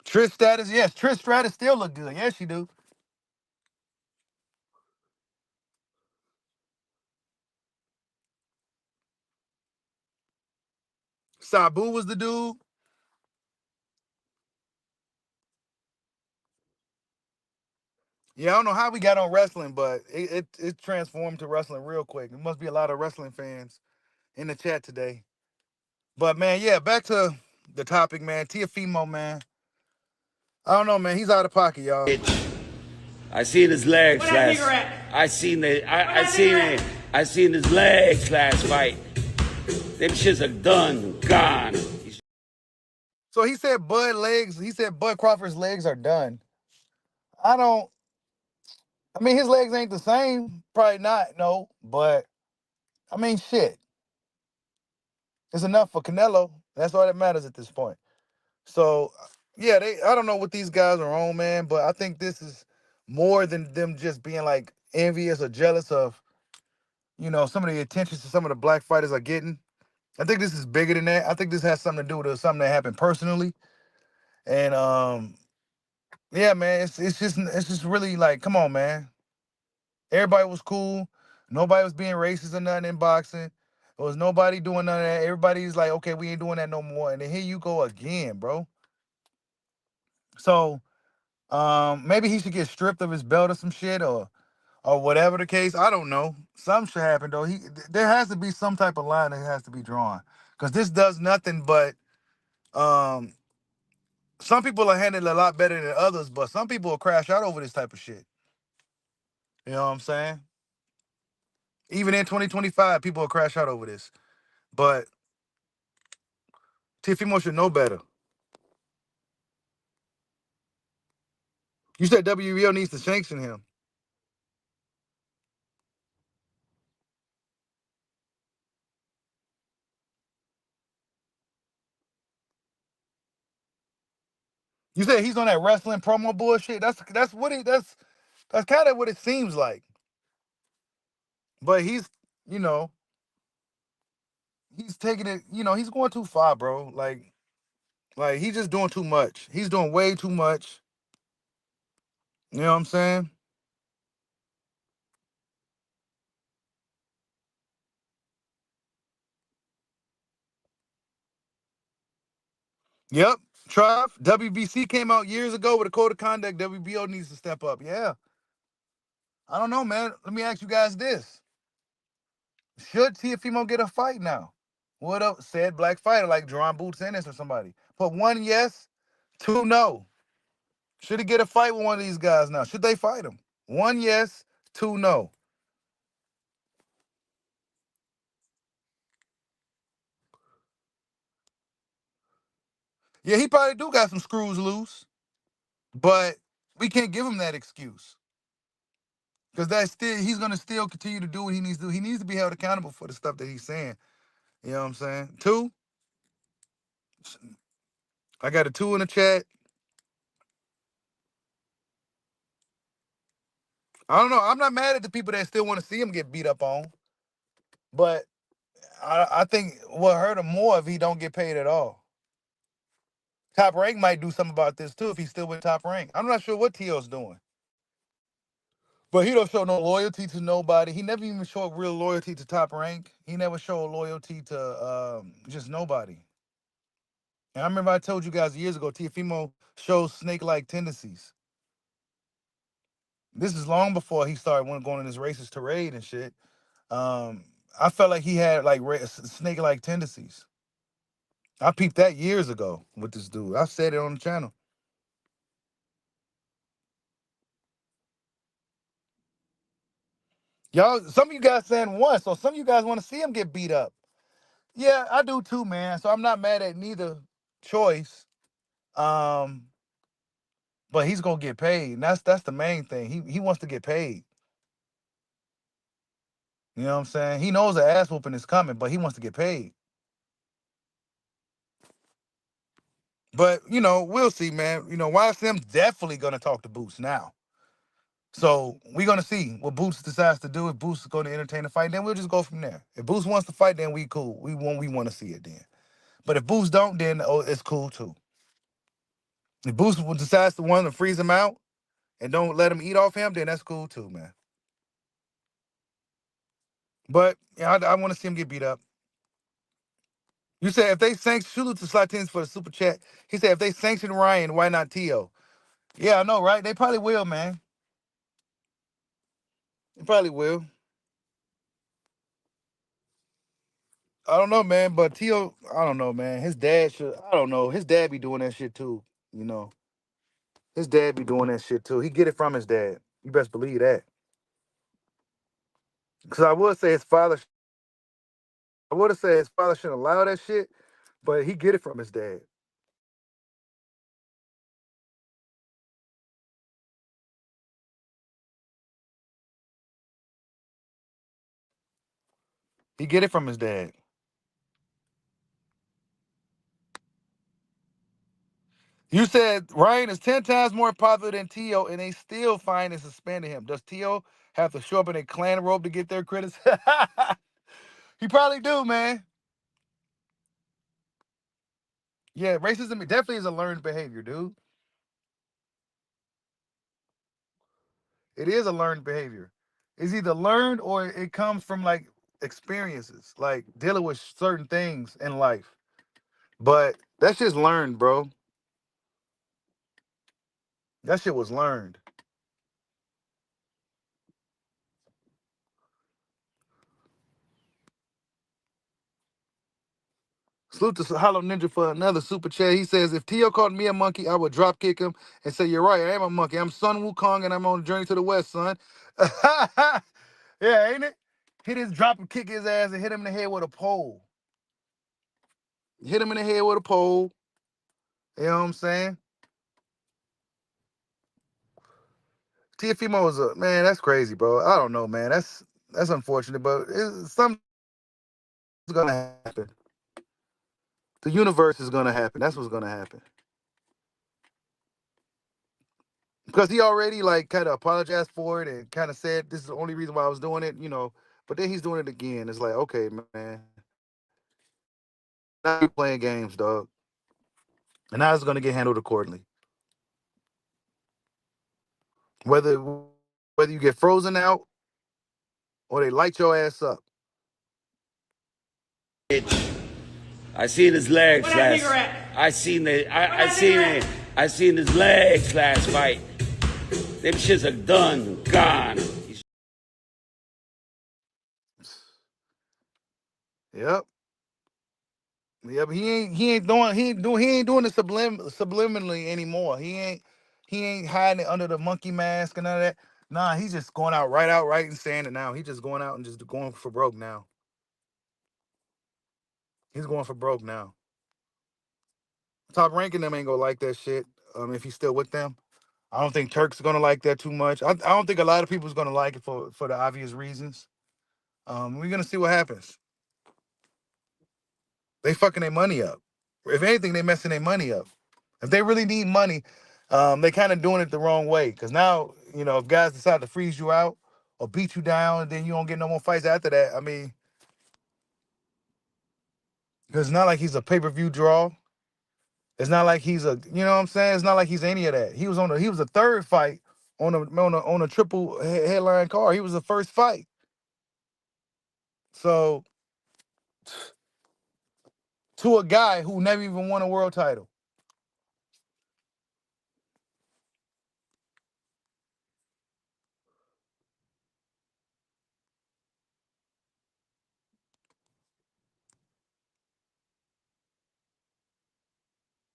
Trish Stratus, yes, Trish Stratus still look good. Yes, she do. Sabu was the dude. Yeah, I don't know how we got on wrestling, but it transformed to wrestling real quick. There must be a lot of wrestling fans in the chat today. But man, yeah, back to the topic, man. Teofimo, man. I don't know, man. He's out of pocket, y'all. I seen his legs last. I seen his legs last fight. Them shits are done, gone. So he said Bud Crawford's legs are done. I mean, his legs ain't the same. Probably not, no. But I mean, shit. It's enough for Canelo. That's all that matters at this point. So yeah, I don't know what these guys are on, man, but I think this is more than them just being like envious or jealous of, some of the attention some of the black fighters are getting. I think this is bigger than that. I think this has something to do with something that happened personally. And yeah, man, it's just really like, come on, man. Everybody was cool. Nobody was being racist or nothing in boxing. There was nobody doing none of that. Everybody's like, okay, we ain't doing that no more. And then here you go again, bro. So maybe he should get stripped of his belt or some shit or whatever the case. I don't know. Something should happen though. There has to be some type of line that has to be drawn. Cause this does nothing but um some people are handling it a lot better than others, but some people will crash out over this type of shit. You know what I'm saying? Even in 2025, people will crash out over this. But Teofimo should know better. You said WBO needs to sanction him. You said he's on that wrestling promo bullshit. That's kind of what it seems like. But you know, he's taking it. He's going too far, bro. Like he's just doing too much. He's doing way too much. You know what I'm saying? Yep. Trav, WBC came out years ago with a code of conduct. WBO needs to step up. Yeah. I don't know, man. Let me ask you guys this. Should Teofimo get a fight now? What up, said black fighter like Jerron Boots Ennis or somebody? Put 1 yes, 2 no. Should he get a fight with one of these guys now? Should they fight him? 1 yes, 2 no. Yeah, he probably do got some screws loose, but we can't give him that excuse. Because he's gonna still continue to do what he needs to do. He needs to be held accountable for the stuff that he's saying. You know what I'm saying? 2. I got a 2 in the chat. I don't know. I'm not mad at the people that still want to see him get beat up on. But I think what hurt him more if he don't get paid at all. Top Rank might do something about this too if he's still with Top Rank. I'm not sure what T.O.'s doing. But he don't show no loyalty to nobody. He never even showed real loyalty to Top Rank. He never showed loyalty to just nobody. And I remember I told you guys years ago, Teofimo shows snake-like tendencies. This is long before he started going on this racist tirade and shit. I felt like he had like snake-like tendencies. I peeped that years ago with this dude. I said it on the channel. Y'all, some of you guys saying one, so some of you guys want to see him get beat up. Yeah, I do too, man. So I'm not mad at neither choice. But he's gonna get paid. And that's the main thing. He wants to get paid. You know what I'm saying? He knows the ass whooping is coming, but he wants to get paid. But we'll see, man. YSM's definitely gonna talk to Boots now. So we're gonna see what Boots decides to do. If Boots is gonna entertain the fight, then we'll just go from there. If Boots wants to fight, then we cool. We want to see it then. But if Boots don't, then it's cool too. If Boots decides to want to freeze him out and don't let him eat off him, then that's cool too, man. But yeah, I want to see him get beat up. You said if they sanction Shulu to Slatins for the super chat. He said if they sanction Ryan, why not Tio? Yeah, I know, right? They probably will, man. They probably will. I don't know, man, but Tio, I don't know, man. His dad should. I don't know. His dad be doing that shit too. You know, his dad be doing that shit too. He get it from his dad. You best believe that. Because I would say his father. I would have said his father shouldn't allow that shit, but he get it from his dad. He get it from his dad. You said Ryan is 10 times more popular than Tio, and they still find and suspended him. Does Tio have to show up in a clan robe to get their critics? He probably do, man. Yeah, racism definitely is a learned behavior, dude. It is a learned behavior. It's either learned or it comes from like experiences, like dealing with certain things in life. But that's just learned, bro. That shit was learned. Salute to Hollow Ninja for another super chat. He says, if Tio called me a monkey, I would drop kick him and say, you're right, I am a monkey. I'm Sun Wukong and I'm on a journey to the west, son. Yeah, ain't it? Hit his drop and kick his ass and hit him in the head with a pole. Hit him in the head with a pole. You know what I'm saying? Teofimo is a man. That's crazy, bro. I don't know, man. That's unfortunate, but something's gonna happen. The universe is gonna happen. That's what's gonna happen. Because he already like kind of apologized for it and kind of said this is the only reason why I was doing it, you know. But then he's doing it again. It's like, okay, man, now you're playing games, dog, and now it's gonna get handled accordingly. Whether whether you get frozen out or they light your ass up. I seen his legs last. I seen his legs last fight. Them shits are done, gone. Yep. Yeah, but he ain't doing it subliminally anymore. He ain't hiding it under the monkey mask and none of that. Nah, he's just going out right and saying it now. He's just going out and just going for broke now. He's going for broke now. Top ranking them ain't gonna like that shit. If he's still with them, I don't think Turk's gonna like that too much. I don't think a lot of people's gonna like it for the obvious reasons. We're gonna see what happens. They fucking their money up. If anything, they messing their money up. If they really need money, they kind of doing it the wrong way. Because now, if guys decide to freeze you out or beat you down, and then you don't get no more fights after that. I mean, because it's not like he's a pay-per-view draw. It's not like he's you know what I'm saying? It's not like he's any of that. He was a third fight on a triple headline card. He was the first fight. So to a guy who never even won a world title.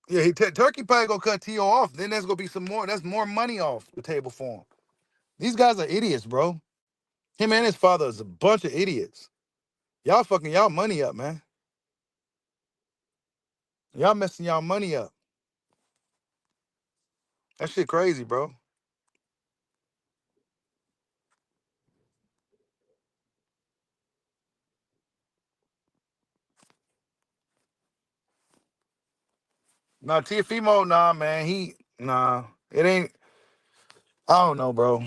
Yeah, Turkey probably gonna cut T.O. off. Then there's gonna be some more. That's more money off the table for him. These guys are idiots, bro. Him and his father is a bunch of idiots. Y'all fucking y'all money up, man. Y'all messing y'all money up. That shit crazy, bro. Nah, Teofimo, nah, man. It ain't. I don't know, bro.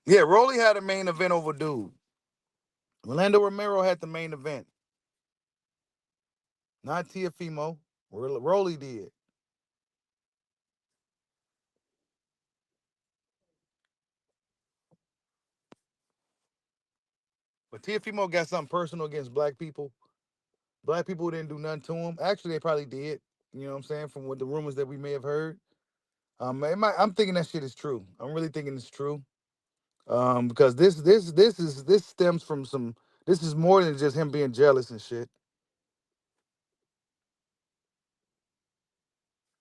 Yeah, Rolly had a main event over dude. Orlando Romero had the main event, not Teofimo. Rolly did. But Teofimo got something personal against black people. Black people didn't do nothing to him. Actually, they probably did. You know what I'm saying? From what the rumors that we may have heard. I'm thinking that shit is true. I'm really thinking it's true. Because this stems from some. This is more than just him being jealous and shit.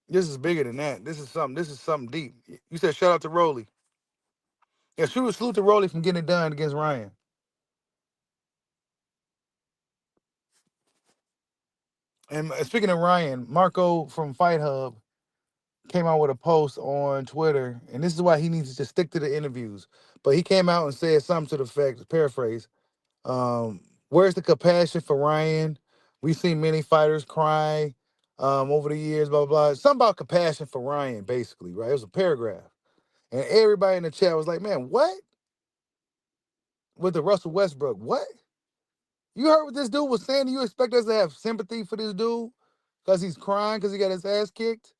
This is bigger than that. This is something. This is something deep. You said shout out to Rolly. Yeah, salute to Rolly from getting it done against Ryan. And speaking of Ryan, Marco from Fight Hub came out with a post on Twitter, and this is why he needs to stick to the interviews. But he came out and said something to the effect, paraphrase, where's the compassion for Ryan? We've seen many fighters cry over the years, blah, blah, blah. Something about compassion for Ryan, basically, right? It was a paragraph. And everybody in the chat was like, man, what? With the Russell Westbrook, what? You heard what this dude was saying? You expect us to have sympathy for this dude because he's crying because he got his ass kicked?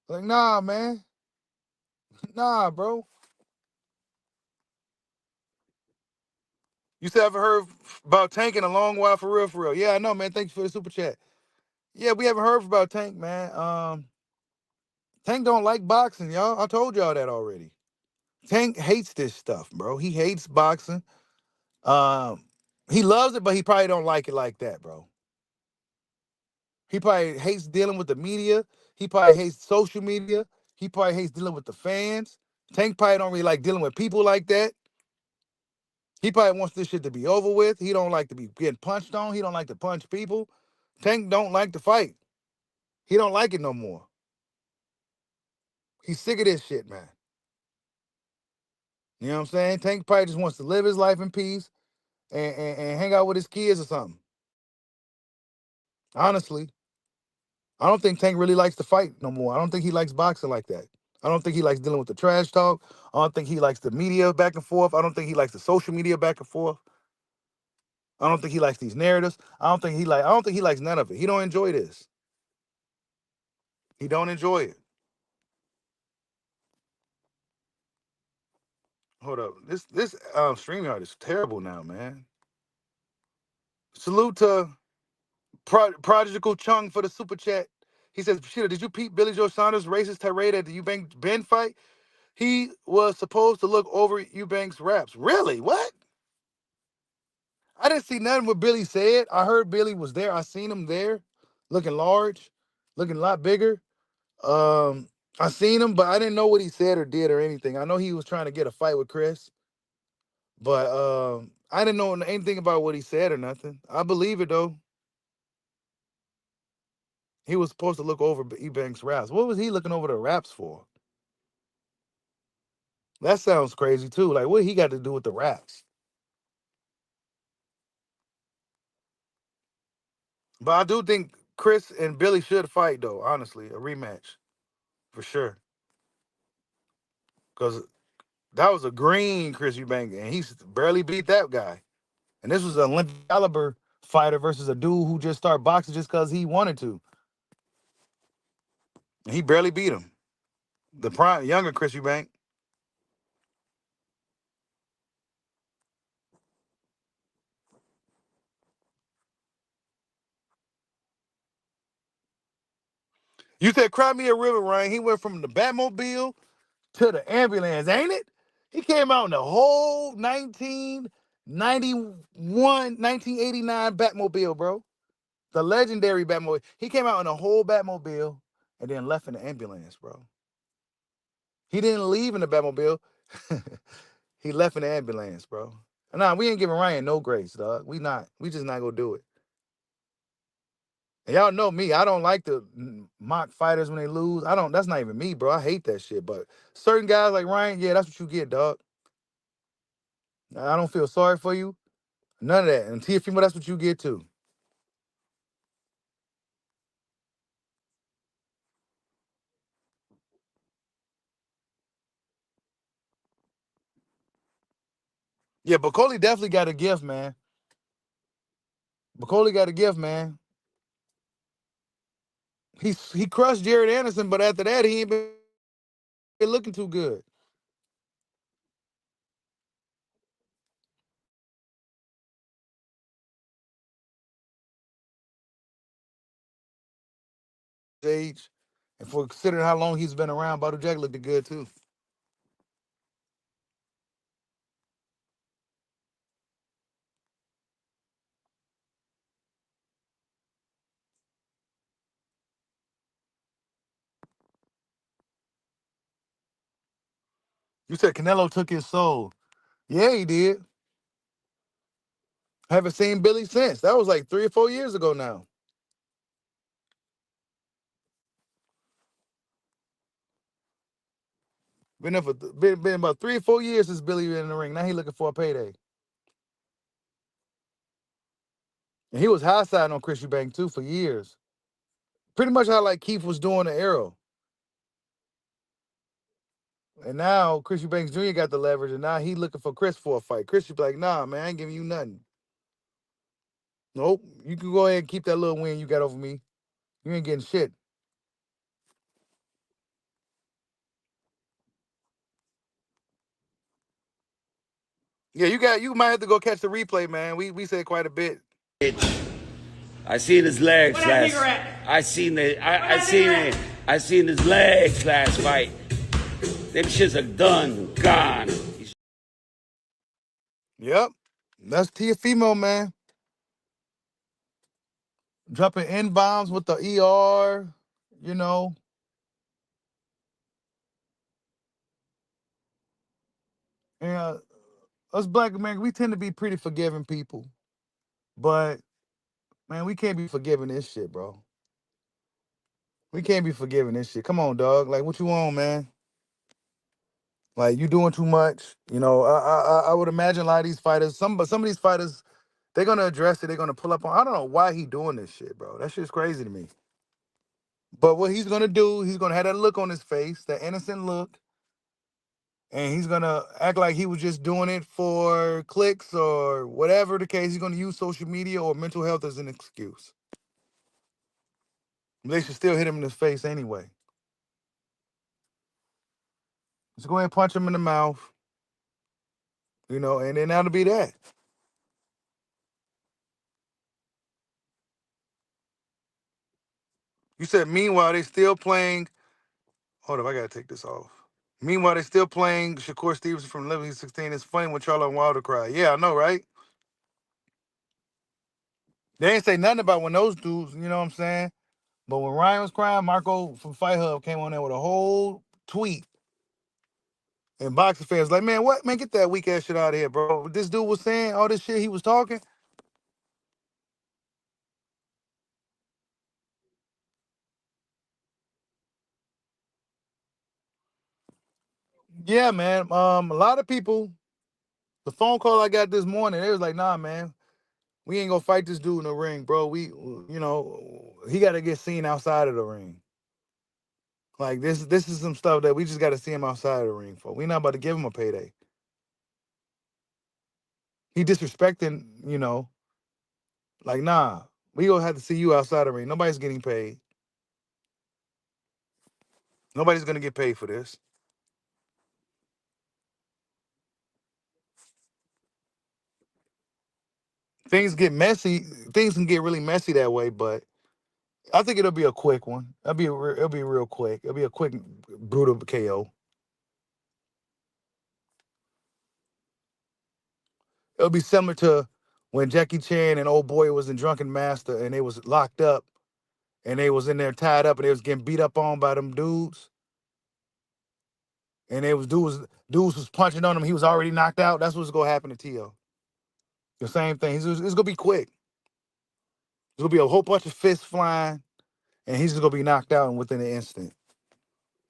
Like, nah, man. Nah, bro. You said I haven't heard about Tank in a long while for real, for real. Yeah, I know, man. Thank you for the super chat. Yeah, we haven't heard about Tank, man. Tank don't like boxing, y'all. I told y'all that already. Tank hates this stuff, bro. He hates boxing. He loves it, but he probably don't like it like that, bro. He probably hates dealing with the media. He probably hates social media. He probably hates dealing with the fans. Tank probably don't really like dealing with people like that. He probably wants this shit to be over with. He don't like to be getting punched on. He don't like to punch people. Tank don't like to fight. He don't like it no more. He's sick of this shit, man. You know what I'm saying? Tank probably just wants to live his life in peace and hang out with his kids or something. Honestly, I don't think Tank really likes to fight no more. I don't think he likes boxing like that. I don't think he likes dealing with the trash talk. I don't think he likes the media back and forth. I don't think he likes the social media back and forth. I don't think he likes these narratives. I don't think he likes none of it. He don't enjoy this. He don't enjoy it. Hold up. This StreamYard is terrible now, man. Salute to Prodigal Chung for the super chat. He says, Sheeta, did you peep Billy Joe Saunders' racist tirade at the Eubank Ben fight? He was supposed to look over Eubank's raps. Really? What? I didn't see nothing what Billy said. I heard Billy was there. I seen him there, looking large, looking a lot bigger. I seen him, but I didn't know what he said or did or anything. I know he was trying to get a fight with Chris, but I didn't know anything about what he said or nothing. I believe it though. He was supposed to look over Eubank's raps. What was he looking over the raps for? That sounds crazy too. Like, what he got to do with the raps? But I do think Chris and Billy should fight though. Honestly, a rematch for sure. Because that was a green Chris Eubank, and he barely beat that guy. And this was an Olympic caliber fighter versus a dude who just started boxing just because he wanted to. And he barely beat him. The prime younger Chris Eubank. You said cry me a river, Ryan. He went from the Batmobile to the ambulance, ain't it? He came out in the whole 1989 Batmobile, bro. The legendary Batmobile. He came out in a whole Batmobile and then left in the ambulance, bro. He didn't leave in the Batmobile. He left in the ambulance, bro. Nah, we ain't giving Ryan no grace, dog. We just not gonna do it. And y'all know me. I don't like to mock fighters when they lose. That's not even me, bro. I hate that shit. But certain guys like Ryan, yeah, that's what you get, dog. I don't feel sorry for you. None of that. And Teofimo, that's what you get too. Yeah, but Coley definitely got a gift, man. Coley got a gift, man. He crushed Jared Anderson, but after that, he ain't been looking too good. age. And for considering how long he's been around, Badu Jack looked good too. You said Canelo took his soul. Yeah, he did. Haven't seen Billy since. That was like 3 or 4 years ago now. Been there for been about 3 or 4 years since Billy been in the ring. Now he looking for a payday. And he was high side on Chris Eubank too for years. Pretty much how like Keith was doing the Arrow. And now Chris Eubanks Jr. got the leverage, and now he looking for Chris for a fight. Chris should be like, nah, man, I ain't giving you nothing. Nope. You can go ahead and keep that little win you got over me. You ain't getting shit. Yeah, you might have to go catch the replay, man. We said quite a bit. I seen his legs last. I seen his legs last fight. Them shits are done, gone. Yep. That's Teofimo, man. Dropping N-bombs with the ER, you know. And us black Americans, we tend to be pretty forgiving people. But, man, we can't be forgiving this shit, bro. We can't be forgiving this shit. Come on, dog. Like, what you want, man? Like, you doing too much. You know, I would imagine a lot of these fighters, some of these fighters, they're going to address it. They're going to pull up on. I don't know why he doing this shit, bro. That shit's crazy to me. But what he's going to do, he's going to have that look on his face, that innocent look. And he's going to act like he was just doing it for clicks or whatever the case. He's going to use social media or mental health as an excuse. They should still hit him in his face anyway. Just go ahead and punch him in the mouth. You know, and then that'll be that. You said, meanwhile, they still playing. Hold up, I got to take this off. Meanwhile, they still playing Shakur Stevenson from 11-16. It's funny when Charlo and Wilder cry. Yeah, I know, right? They ain't say nothing about when those dudes, you know what I'm saying? But when Ryan was crying, Marco from Fight Hub came on there with a whole tweet. And boxing fans like, man, what? Man, get that weak ass shit out of here, bro. What this dude was saying, all this shit he was talking. Yeah, man. A lot of people, the phone call I got this morning, they was like, nah, man, we ain't gonna fight this dude in the ring, bro. You know, he got to get seen outside of the ring. Like this is some stuff that we just got to see him outside of the ring for. We not about to give him a payday. He disrespecting, you know, like, nah, we gonna have to see you outside the ring. Nobody's getting paid. Nobody's gonna get paid for this. Things get messy. Things can get really messy that way, but I think it'll be a quick one. It'll be real quick. It'll be a quick, brutal KO. It'll be similar to when Jackie Chan and old boy was in Drunken Master and they was locked up and they was in there tied up and they was getting beat up on by them dudes. And they was dudes was punching on him. He was already knocked out. That's what's gonna happen to Tio. The same thing. It's gonna be quick. There's gonna be a whole bunch of fists flying, and he's just gonna be knocked out within an instant.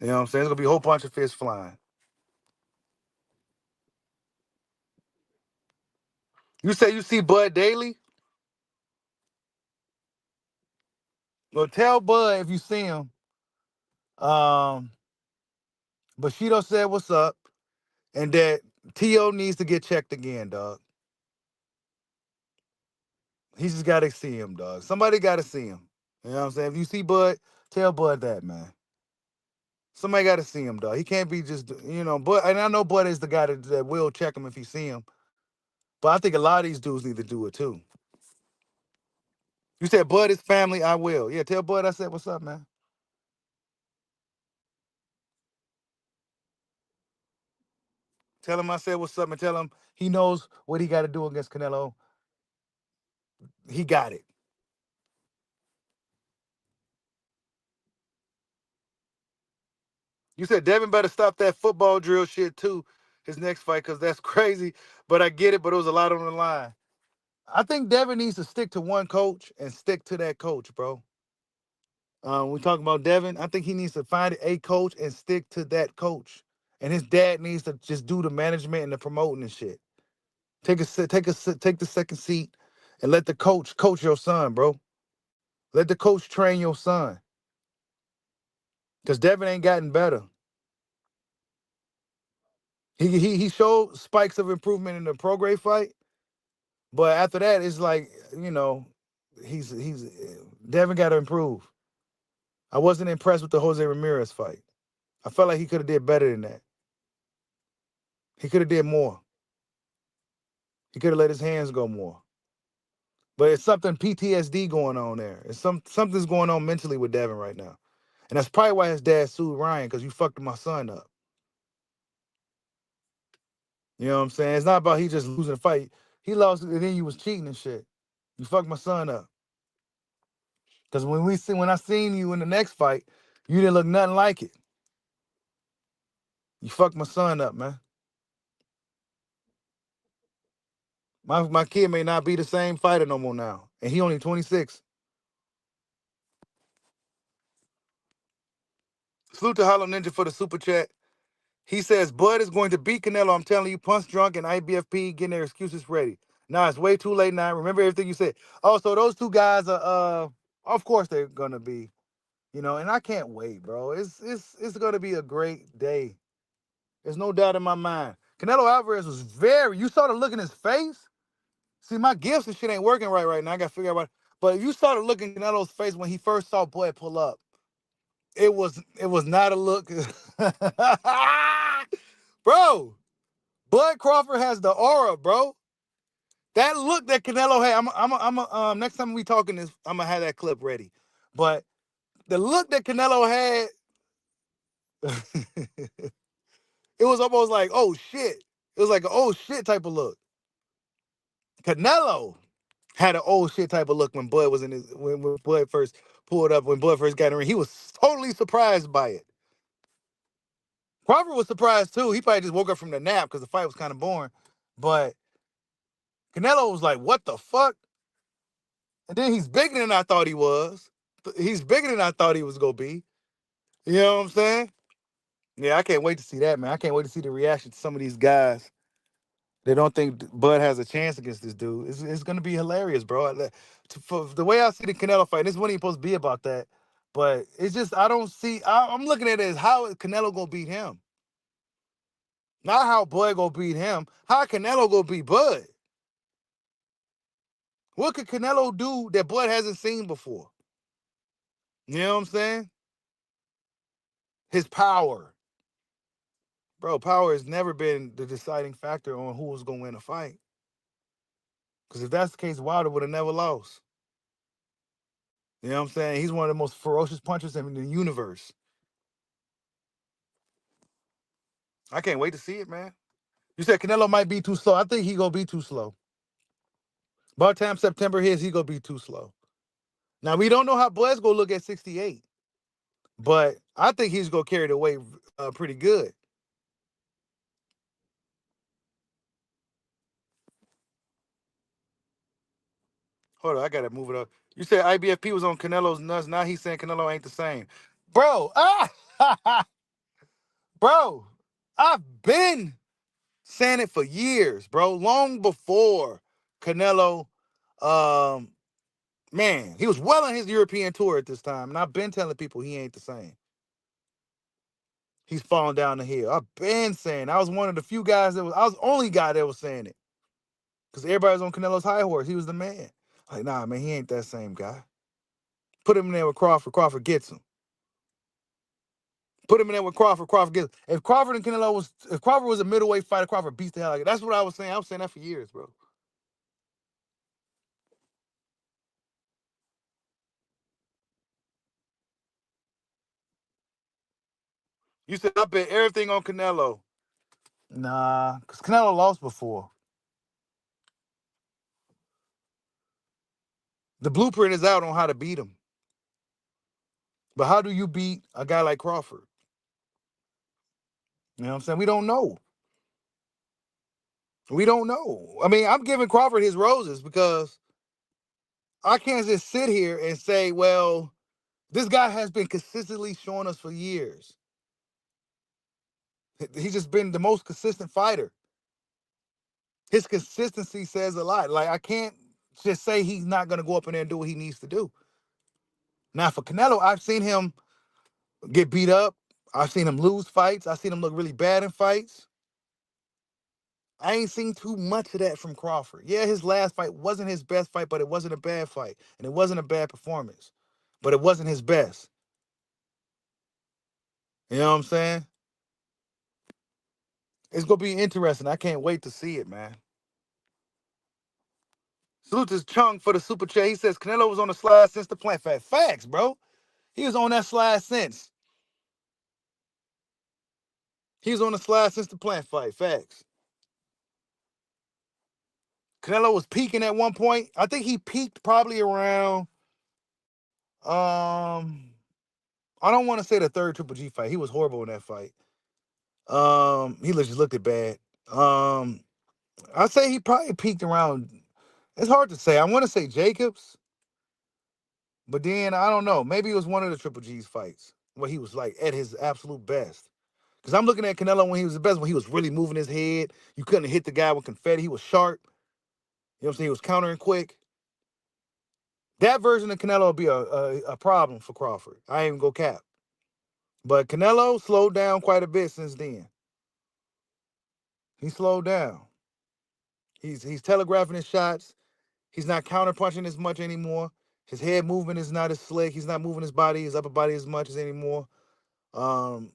You know what I'm saying? There's gonna be a whole bunch of fists flying. You say you see Bud daily? Well, tell Bud if you see him. Bushido said what's up, and that T.O. needs to get checked again, dog. He just gotta see him, dog. Somebody gotta see him. You know what I'm saying? If you see Bud, tell Bud that, man. Somebody gotta see him, dog. He can't be just, you know, Bud, and I know Bud is the guy that will check him if he see him. But I think a lot of these dudes need to do it too. You said Bud is family, I will. Yeah, tell Bud I said what's up, man. Tell him I said what's up and tell him he knows what he got to do against Canelo. He got it. You said Devin better stop that football drill shit too, his next fight, because that's crazy. But I get it, but it was a lot on the line. I think Devin needs to stick to one coach and stick to that coach, bro. We talking about Devin. I think he needs to find a coach and stick to that coach. And his dad needs to just do the management and the promoting and shit. Take the second seat and let the coach your son, bro. Let the coach train your son. Because Devin ain't gotten better. He showed spikes of improvement in the Prograis fight, but after that, it's like, he's Devin got to improve. I wasn't impressed with the Jose Ramirez fight. I felt like he could have did better than that. He could have did more. He could have let his hands go more. But it's something PTSD going on there. It's something's going on mentally with Devin right now. And that's probably why his dad sued Ryan, because you fucked my son up. You know what I'm saying? It's not about he just losing the fight. He lost and then you was cheating and shit. You fucked my son up. Because when I seen you in the next fight, you didn't look nothing like it. You fucked my son up, man. My kid may not be the same fighter no more now. And he only 26. Salute to Hollow Ninja for the super chat. He says, Bud is going to beat Canelo. I'm telling you, Punch Drunk and IBFP getting their excuses ready. Nah, it's way too late now. Remember everything you said. Oh, so those two guys are, of course they're going to be, and I can't wait, bro. It's going to be a great day. There's no doubt in my mind. Canelo Alvarez was you saw the look in his face? See, my gifts and shit ain't working right now. I got to figure out what. But you saw the look in Canelo's face when he first saw Bud pull up. It was not a look. Bro, Bud Crawford has the aura, bro. That look that Canelo had, next time we talking this, I'm gonna have that clip ready. But the look that Canelo had, it was almost like, oh shit. It was like an oh shit type of look. Canelo had an old shit type of look when Bud was when Bud first pulled up, when Bud first got in the ring. He was totally surprised by it. Crawford was surprised too. He probably just woke up from the nap because the fight was kind of boring. But Canelo was like, what the fuck? And then he's bigger than I thought he was. He's bigger than I thought he was going to be. You know what I'm saying? Yeah, I can't wait to see that, man. I can't wait to see the reaction to some of these guys. They don't think Bud has a chance against this dude. It's going to be hilarious, bro. For the way I see the Canelo fight, this wasn't even supposed to be about that. But it's just, I don't see, I'm looking at it as how is Canelo going to beat him? Not how Bud going to beat him. How Canelo going to beat Bud? What could Canelo do that Bud hasn't seen before? You know what I'm saying? His power. Bro, power has never been the deciding factor on who was going to win a fight. Because if that's the case, Wilder would have never lost. You know what I'm saying? He's one of the most ferocious punchers in the universe. I can't wait to see it, man. You said Canelo might be too slow. I think he going to be too slow. By the time September hits, he going to be too slow. Now, we don't know how Bud's going to look at 68. But I think he's going to carry the weight pretty good. Hold on, I got to move it up. You said IBFP was on Canelo's nuts. Now he's saying Canelo ain't the same. Bro, bro, I've been saying it for years, bro. Long before Canelo, man, he was well on his European tour at this time. And I've been telling people he ain't the same. He's falling down the hill. I've been saying, I was one of the few guys I was the only guy that was saying it. Because everybody was on Canelo's high horse. He was the man. Like, nah, man, he ain't that same guy. Put him in there with Crawford. Crawford gets him. Put him in there with Crawford. Crawford gets him. If Crawford and Canelo if Crawford was a middleweight fighter, Crawford beats the hell out of it. That's what I was saying. I was saying that for years, bro. You said I bet everything on Canelo. Nah, because Canelo lost before. The blueprint is out on how to beat him. But how do you beat a guy like Crawford? You know what I'm saying? We don't know. We don't know. I mean, I'm giving Crawford his roses because I can't just sit here and say, well, this guy has been consistently showing us for years. He's just been the most consistent fighter. His consistency says a lot. Like, I can't just say he's not going to go up in there and do what he needs to do. Now, for Canelo, I've seen him get beat up. I've seen him lose fights. I've seen him look really bad in fights. I ain't seen too much of that from Crawford. Yeah, his last fight wasn't his best fight, but it wasn't a bad fight. And it wasn't a bad performance. But it wasn't his best. You know what I'm saying? It's going to be interesting. I can't wait to see it, man. Salute to Chung for the super chat. He says Canelo was on the slide since the plant. Facts, bro. He was on that slide since. He was on the slide since the plant fight. Facts. Canelo was peaking at one point. I think he peaked probably around I don't want to say the third Triple G fight. He was horrible in that fight. He just looked it bad. I say he probably peaked around. It's hard to say. I want to say Jacobs, but then I don't know. Maybe it was one of the Triple G's fights where he was like at his absolute best. Because I'm looking at Canelo when he was the best, when he was really moving his head. You couldn't hit the guy with confetti. He was sharp. You know what I'm saying? He was countering quick. That version of Canelo would be a problem for Crawford. I ain't even go cap. But Canelo slowed down quite a bit since then. He slowed down. He's telegraphing his shots. He's not counterpunching as much anymore. His head movement is not as slick. He's not moving his upper body as much as anymore. And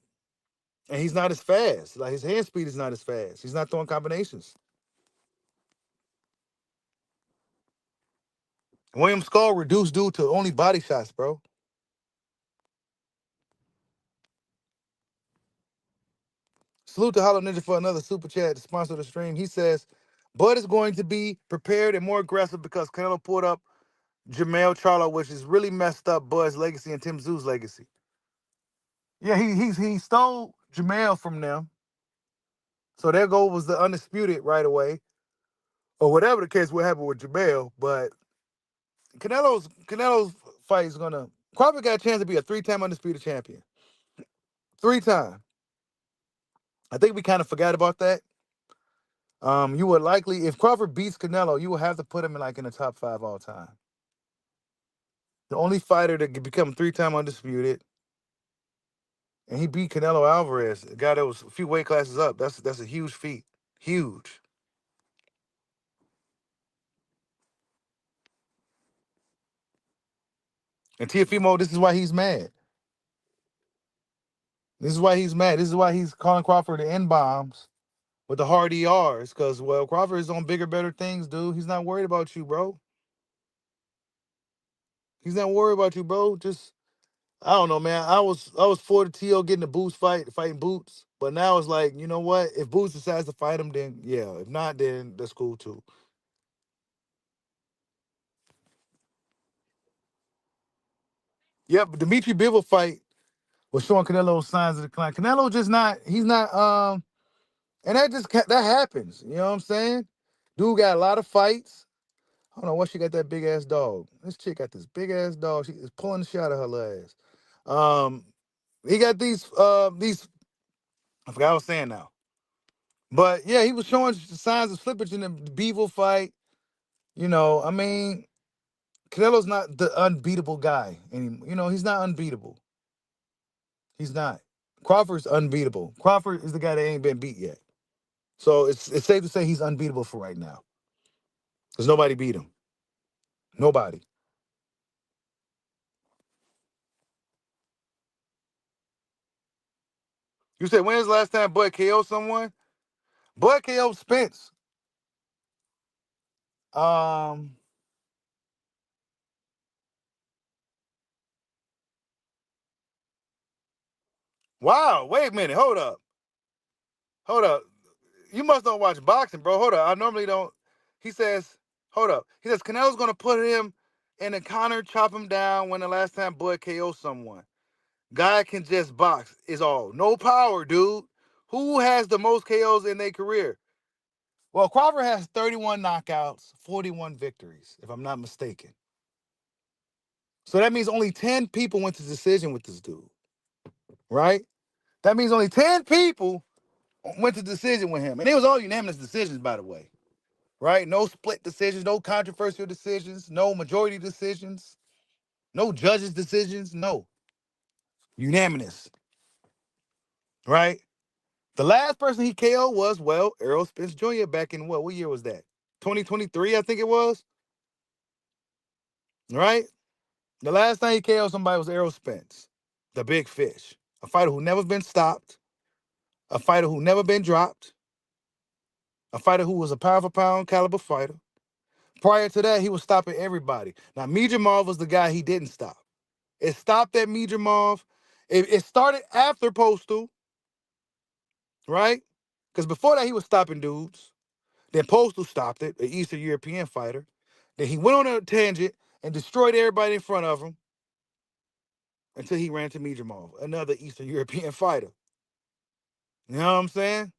he's not as fast. Like his hand speed is not as fast. He's not throwing combinations. William Skull reduced dude to only body shots, bro. Salute to Hollow Ninja for another super chat to sponsor the stream. He says, Bud is going to be prepared and more aggressive because Canelo pulled up Jermell Charlo, which is really messed up Bud's legacy and Tim Zoo's legacy. Yeah, he stole Jermell from them. So their goal was the undisputed right away. Or whatever the case what happened with Jermell. But Canelo's fight is gonna Crawford got a chance to be a 3-time undisputed champion. 3-time. I think we kind of forgot about that. You would likely, if Crawford beats Canelo, you will have to put him in the top 5 all time. The only fighter that could become 3-time undisputed, and he beat Canelo Alvarez, a guy that was a few weight classes up. That's a huge feat, huge. And Teofimo, this is why he's mad. This is why he's mad. This is why he's calling Crawford the N-bombs with the hard ERs, because, well, Crawford is on bigger, better things, dude. He's not worried about you, bro. He's not worried about you, bro. Just, I don't know, man. I was for the T.O. getting the Boots fighting Boots. But now it's like, you know what? If Boots decides to fight him, then yeah. If not, then that's cool too. Yep, but Dimitri Bivol fight was showing Canelo signs of decline. Canelo just not, he's not, and that happens. You know what I'm saying? Dude got a lot of fights. I don't know why she got that big ass dog. This chick got this big ass dog. She is pulling the shit out of her little ass. He got these I forgot what I was saying now. But yeah, he was showing signs of slippage in the Beevil fight. You know, I mean, Canelo's not the unbeatable guy anymore. You know, he's not unbeatable. He's not. Crawford's unbeatable. Crawford is the guy that ain't been beat yet. So it's safe to say he's unbeatable for right now. Because nobody beat him. Nobody. You said, when's the last time Bud KO'd someone? Bud KO'd Spence. Wow, wait a minute. Hold up. You must not watch boxing, bro. Hold up. I normally don't. He says, hold up. He says Canelo's gonna put him in a corner, chop him down when the last time Bud KO someone. Guy can just box, is all. No power, dude. Who has the most KOs in their career? Well, Crawford has 31 knockouts, 41 victories, if I'm not mistaken. So that means only 10 people went to decision with this dude, right? That means only 10 people went to decision with him. And it was all unanimous decisions, by the way, right? No split decisions, no controversial decisions, no majority decisions, no judges' decisions, no. Unanimous, right? The last person he KO'd was, well, Errol Spence Jr. back in what year was that? 2023, I think it was, right? The last time he KO'd somebody was Errol Spence, the big fish, a fighter who never been stopped, a fighter who never been dropped, a fighter who was a pound for pound caliber fighter. Prior to that, he was stopping everybody. Now, Mijamov was the guy he didn't stop. It stopped at Mijamov. It started after Postal, right? Because before that, he was stopping dudes. Then Postal stopped it, an Eastern European fighter. Then he went on a tangent and destroyed everybody in front of him until he ran to Mijamov, another Eastern European fighter. You know what I'm saying?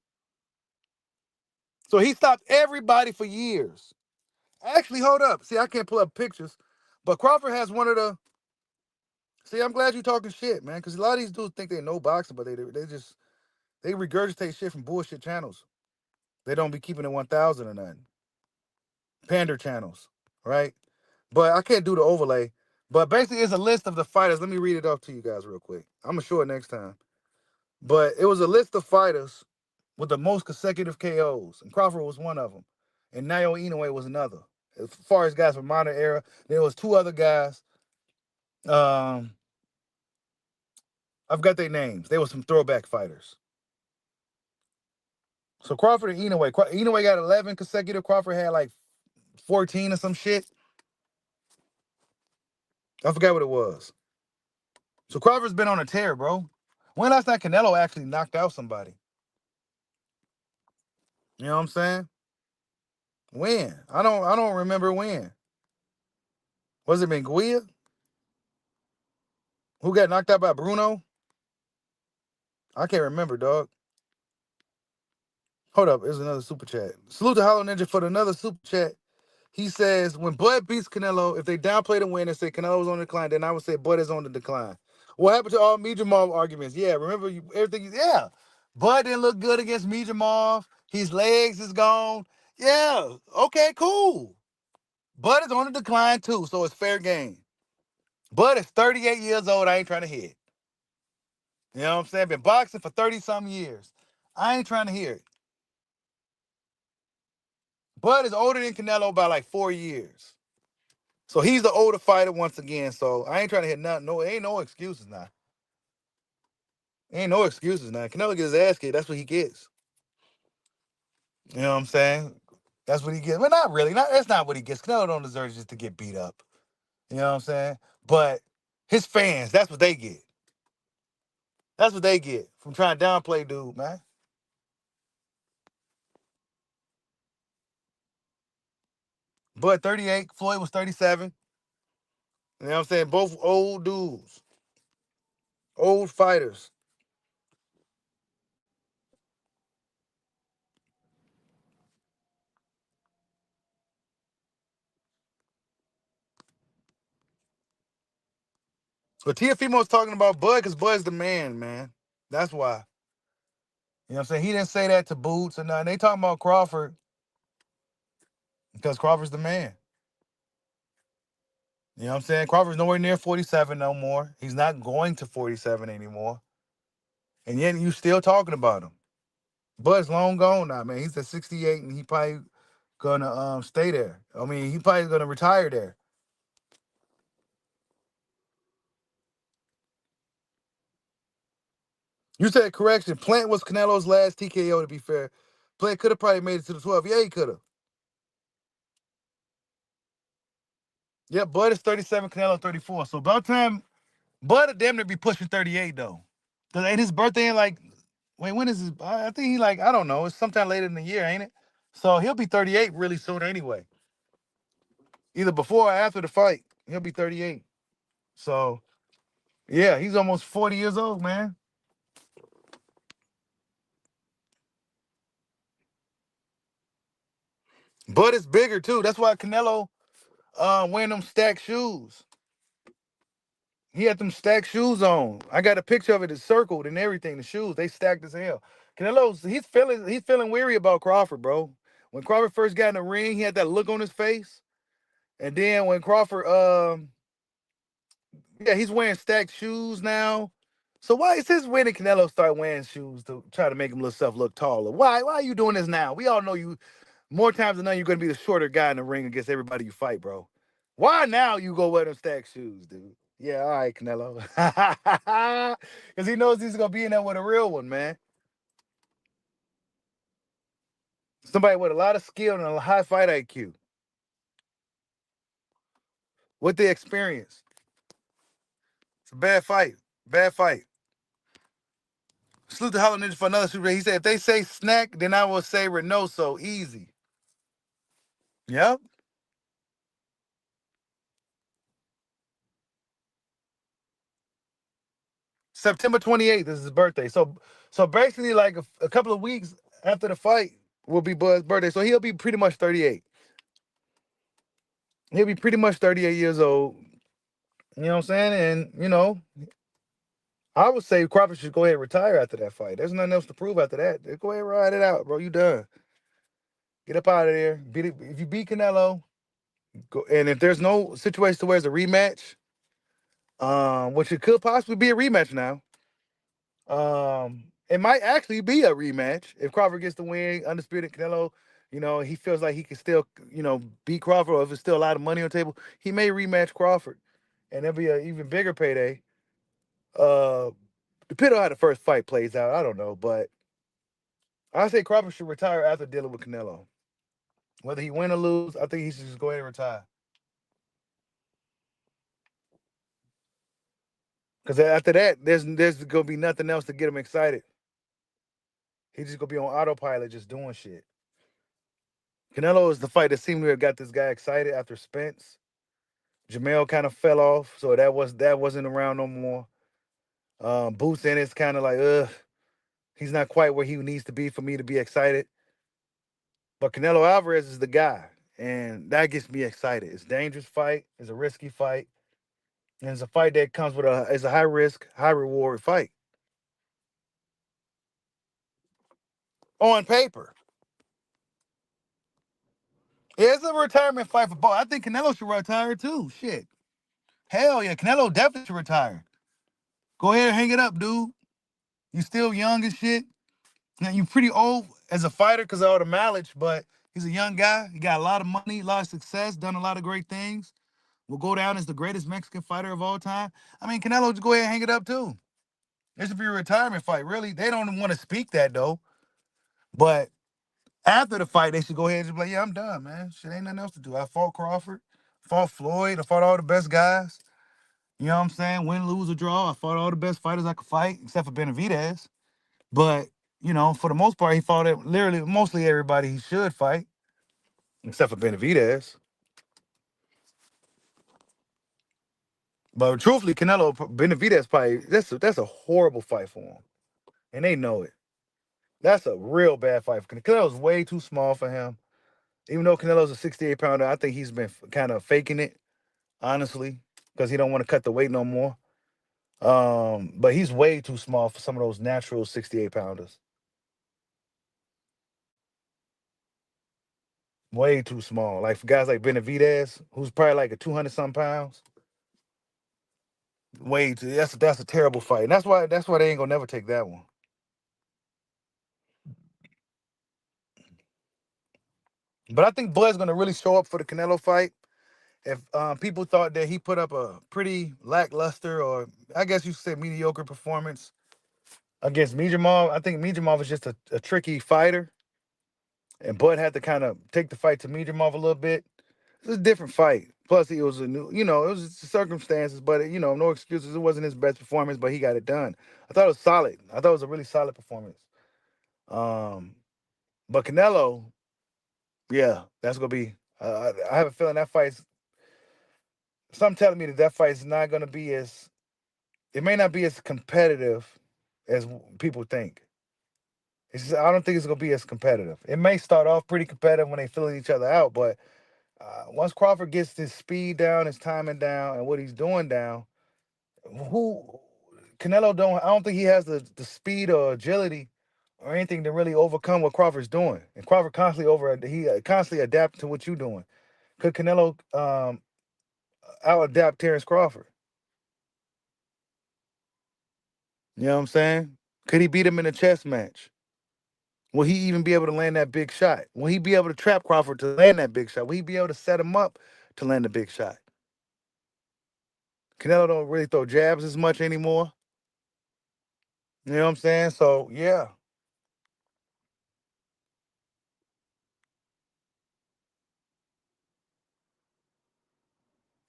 So he stopped everybody for years. Actually, hold up. See, I can't pull up pictures, but Crawford has one of the. See, I'm glad you're talking shit, man, because a lot of these dudes think they know boxing, but they regurgitate shit from bullshit channels. They don't be keeping it 1,000 or nothing. Pander channels, right? But I can't do the overlay. But basically, it's a list of the fighters. Let me read it off to you guys real quick. I'm going to show it next time. But it was a list of fighters with the most consecutive KOs. And Crawford was one of them. And Naoya Inoue was another. As far as guys from modern era, there was two other guys. I've got their names. They were some throwback fighters. So Crawford and Inoue. Inoue got 11 consecutive. Crawford had like 14 or some shit. I forgot what it was. So Crawford's been on a tear, bro. When last time Canelo actually knocked out somebody? You know what I'm saying? When? I don't remember when. Was it Benguia? Who got knocked out by Bruno? I can't remember, dog. Hold up, there's another super chat. Salute to Hollow Ninja for another super chat. He says, when Bud beats Canelo, if they downplay the win and say Canelo's on the decline, then I would say Bud is on the decline. What happened to all Mijamov arguments? Yeah, remember everything? Yeah. Bud didn't look good against Mijamov. His legs is gone. Yeah, okay, cool. Bud is on the decline too, so it's fair game. Bud is 38 years old. I ain't trying to hit. You know what I'm saying? Been boxing for 30-some years. I ain't trying to hear it. Bud is older than Canelo by like 4 years. So he's the older fighter once again. So I ain't trying to hit nothing. No, ain't no excuses now. Ain't no excuses now. Canelo gets his ass kicked. That's what he gets. You know what I'm saying? That's what he gets. Well, not really. That's not what he gets. Canelo don't deserve just to get beat up. You know what I'm saying? But his fans, that's what they get. That's what they get from trying to downplay dude, man. Bud 38, Floyd was 37. You know what I'm saying? Both old dudes. Old fighters. But Teofimo's talking about Bud because Bud's the man. That's why. You know what I'm saying? He didn't say that to Boots or nothing. They talking about Crawford because Crawford's the man. You know what I'm saying? Crawford's nowhere near 47 no more. He's not going to 47 anymore. And yet you still talking about him. Bud's long gone now, man. He's at 68 and he probably gonna stay there. I mean, he probably gonna retire there. You said correction. Plant was Canelo's last TKO, to be fair. Plant could have probably made it to the 12. Yeah, he could have. Yeah, Bud is 37, Canelo 34. So about time, Bud would damn near be pushing 38, though. Because ain't his birthday in like, Wait, when is his? I think he like I don't know. It's sometime later in the year, ain't it? So he'll be 38 really soon anyway. Either before or after the fight, he'll be 38. So yeah, he's almost 40 years old, man. But it's bigger too. That's why Canelo wearing them stacked shoes. He had them stacked shoes on. I got a picture of it. It's circled and everything. The shoes, they stacked as hell. Canelo's he's feeling weary about Crawford, bro. When Crawford first got in the ring, he had that look on his face. And then when Crawford yeah, he's wearing stacked shoes now. So why since when did Canelo start wearing shoes to try to make himself look taller? Why are you doing this now? We all know you more times than none you're gonna be the shorter guy in the ring against everybody you fight, bro. Why now you go wear them stacked shoes, dude? Yeah, all right, Canelo. Because he knows he's gonna be in there with a real one, man. Somebody with a lot of skill and a high fight IQ. With the experience. It's a bad fight. Bad fight. Salute to Hollow Ninja for another super. He said, if they say snack, then I will say Reynoso. Easy. Yep. September 28th is his birthday. So basically, like a couple of weeks after the fight will be Bud's birthday. So he'll be pretty much 38. He'll be pretty much 38 years old. You know what I'm saying? And, I would say Crawford should go ahead and retire after that fight. There's nothing else to prove after that. Just go ahead and ride it out, bro. You done. Get up out of there. Beat it. If you beat Canelo, go, and if there's no situation to where it's a rematch, which it could possibly be a rematch now. It might actually be a rematch if Crawford gets the win, undisputed Canelo. He feels like he can still, beat Crawford, or if there's still a lot of money on the table, he may rematch Crawford, and there'll be an even bigger payday. Uh, Depending on how the first fight plays out, I don't know, but I say Crawford should retire after dealing with Canelo. Whether he win or lose, I think he should just go ahead and retire. Because after that, there's gonna be nothing else to get him excited. He's just gonna be on autopilot, just doing shit. Canelo is the fight that seemed to have got this guy excited after Spence. Jamel kind of fell off, so that wasn't around no more. Boots in it's kind of like, he's not quite where he needs to be for me to be excited. But Canelo Alvarez is the guy, and that gets me excited. It's a dangerous fight. It's a risky fight, and it's a fight that comes with it's a high risk, high reward fight on paper. Yeah, it's a retirement fight for both. I think Canelo should retire too. Shit, hell yeah, Canelo definitely should retire. Go ahead and hang it up, dude. You still young and shit. Now you pretty old as a fighter because of all the mileage, but he's a young guy. He got a lot of money, a lot of success, done a lot of great things. Will go down as the greatest Mexican fighter of all time. I mean, Canelo, just go ahead and hang it up too. This should be a retirement fight. Really, they don't want to speak that though. But after the fight, they should go ahead and just be like, yeah, I'm done, man. Shit, ain't nothing else to do. I fought Crawford, fought Floyd, I fought all the best guys. You know what I'm saying? Win, lose, or draw. I fought all the best fighters I could fight, except for Benavidez. But, for the most part, he fought literally mostly everybody he should fight, except for Benavidez. But truthfully, Benavidez probably, that's a horrible fight for him. And they know it. That's a real bad fight for Canelo. Canelo's way too small for him. Even though Canelo's a 68 pounder, I think he's been kind of faking it, honestly, because he don't want to cut the weight no more. But he's way too small for some of those natural 68 pounders. Way too small. Like for guys like Benavidez, who's probably like a 200 some pounds. Way too. That's a terrible fight. And that's why they ain't gonna never take that one. But I think Bud's gonna really show up for the Canelo fight. If people thought that he put up a pretty lackluster, or I guess you could say mediocre performance against Mijamov, I think Mijamov is just a tricky fighter. And Bud had to kind of take the fight to Mijamov a little bit. It was a different fight. Plus, it was it was circumstances, but no excuses. It wasn't his best performance, but he got it done. I thought it was solid. I thought it was a really solid performance. Um, but Canelo, yeah, that's gonna be. I have a feeling that fight's. Something telling me that that fight's not gonna be as. It may not be as competitive as people think. I don't think it's gonna be as competitive. It may start off pretty competitive when they filling each other out, but once Crawford gets his speed down, his timing down, and what he's doing down, who Canelo don't. I don't think he has the speed or agility or anything to really overcome what Crawford's doing. And Crawford constantly adapting to what you're doing. Could Canelo out adapt Terence Crawford? You know what I'm saying? Could he beat him in a chess match? Will he even be able to land that big shot? Will he be able to trap Crawford to land that big shot? Will he be able to set him up to land a big shot? Canelo don't really throw jabs as much anymore. You know what I'm saying? So yeah.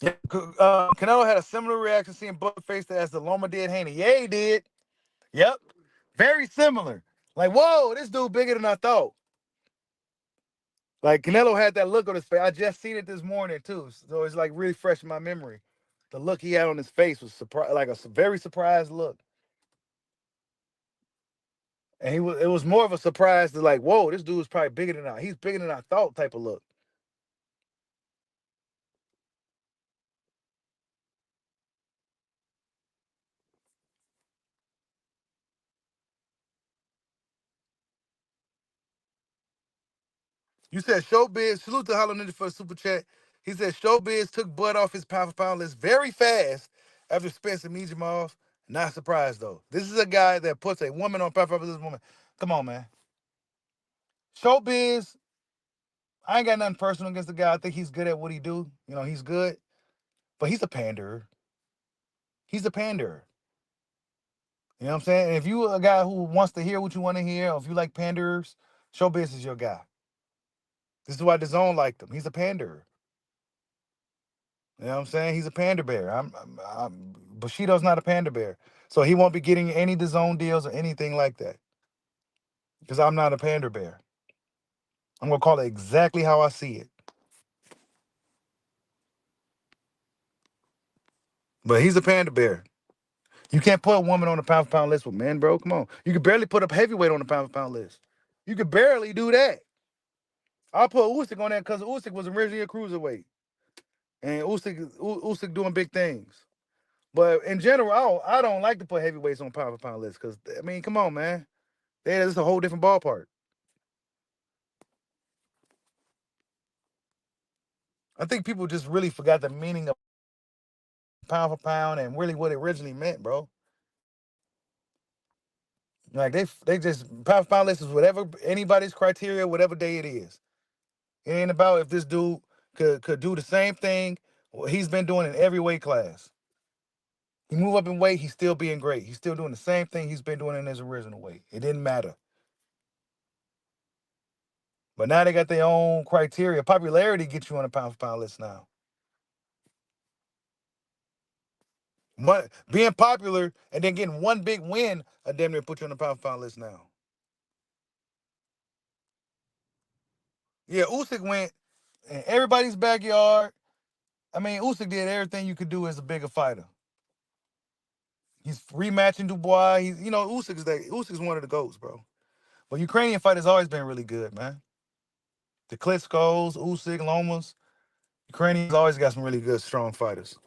Canelo had a similar reaction seeing Bud face as the Loma did Haney. Yeah, he did. Yep. Very similar. Like, whoa, this dude bigger than I thought. Like Canelo had that look on his face. I just seen it this morning too, so it's like really fresh in my memory. The look he had on his face was like a very surprised look, and it was more of a surprise to like, whoa, this dude's probably he's bigger than I thought type of look. You said Showbiz. Salute to Hollow Ninja for the super chat. He said Showbiz took Bud off his pound for pound list very fast after Spencer meets him off. Not surprised though. This is a guy that puts a woman on pound for pound list. Woman, come on, man. Showbiz. I ain't got nothing personal against the guy. I think he's good at what he do. You know, he's good, but he's a panderer. He's a panderer. You know what I'm saying? And if you a guy who wants to hear what you want to hear, or if you like panderers, Showbiz is your guy. This is why DAZN liked him. He's a panderer. You know what I'm saying? He's a panda bear. Bushido's not a panda bear. So he won't be getting any DAZN deals or anything like that. Because I'm not a panda bear. I'm going to call it exactly how I see it. But he's a panda bear. You can't put a woman on the pound for pound list with men, bro. Come on. You can barely put a heavyweight on the pound for pound list. You could barely do that. I'll put Usyk on that because Usyk was originally a cruiserweight. And Usyk doing big things. But in general, I don't like to put heavyweights on pound for pound list because, I mean, come on, man. It's a whole different ballpark. I think people just really forgot the meaning of pound for pound and really what it originally meant, bro. Like they just pound for pound list is whatever anybody's criteria, whatever day it is. It ain't about if this dude could do the same thing he's been doing in every weight class. He move up in weight, he's still being great. He's still doing the same thing he's been doing in his original weight. It didn't matter. But now they got their own criteria. Popularity gets you on a pound for pound list now. But being popular and then getting one big win, I damn near put you on the pound for pound list now. Yeah, Usyk went in everybody's backyard. I mean, Usyk did everything you could do as a bigger fighter. He's rematching Dubois. Usyk's one of the GOATs, bro. But Ukrainian fighters always been really good, man. The Klitschko's, Usyk, Lomas. Ukrainians always got some really good, strong fighters.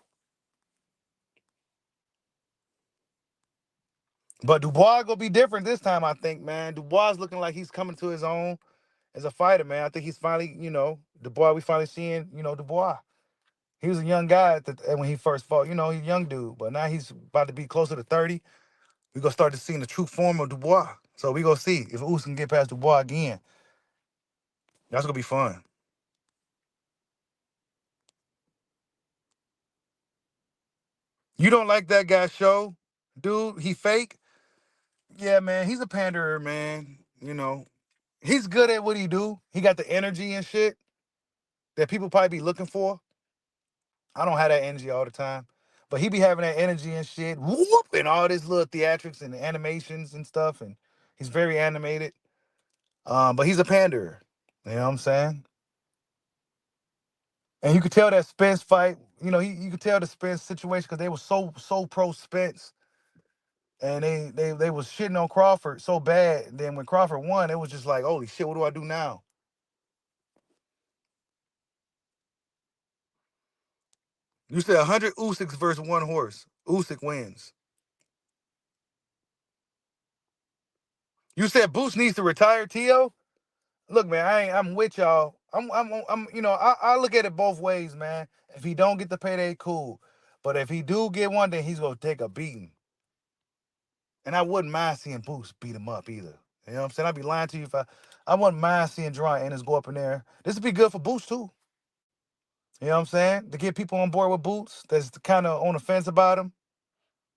But Dubois gonna be different this time, I think, man. Dubois looking like he's coming to his own as a fighter, man. I think he's finally, Dubois, we finally seeing, Dubois. He was a young guy when he first fought. He's a young dude, but now he's about to be closer to 30. We're going to start to see the true form of Dubois. So we're going to see if Usyk can get past Dubois again. That's going to be fun. You don't like that guy's show? Dude, he fake? Yeah, man, he's a panderer, man. He's good at what he do. He got the energy and shit that people probably be looking for. I don't have that energy all the time. But he be having that energy and shit, whoop, and all this little theatrics and animations and stuff, and he's very animated. But he's a panderer. You know what I'm saying? And you could tell that Spence fight, you could tell the Spence situation because they were so pro Spence, and they was shitting on Crawford so bad. And then when Crawford won, it was just like, holy shit, what do I do now? You said 100 Usyks versus one horse. Usyk wins. You said Boots needs to retire, Tio? Look, man, I'm with y'all. I look at it both ways, man. If he don't get the payday, cool. But if he do get one, then he's gonna take a beating. And I wouldn't mind seeing Boots beat him up either. You know what I'm saying? I'd be lying to you if I wouldn't mind seeing Jerron Ennis go up in there. This would be good for Boots too. You know what I'm saying? To get people on board with Boots that's kind of on the fence about him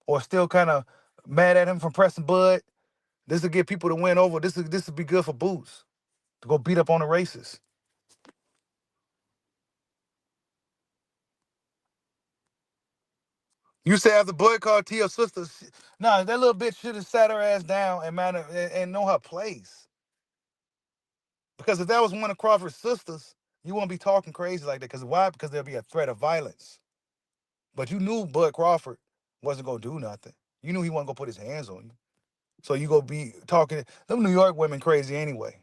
or still kind of mad at him from pressing Bud. This will get people to win over. This would be good for Boots to go beat up on the racists. You say after Bud called Tio's sister, nah, that little bitch should have sat her ass down and know her place. Because if that was one of Crawford's sisters, you won't be talking crazy like that. Because why? Because there'll be a threat of violence. But you knew Bud Crawford wasn't gonna do nothing. You knew he wasn't gonna put his hands on you. So you gonna be talking them New York women crazy anyway.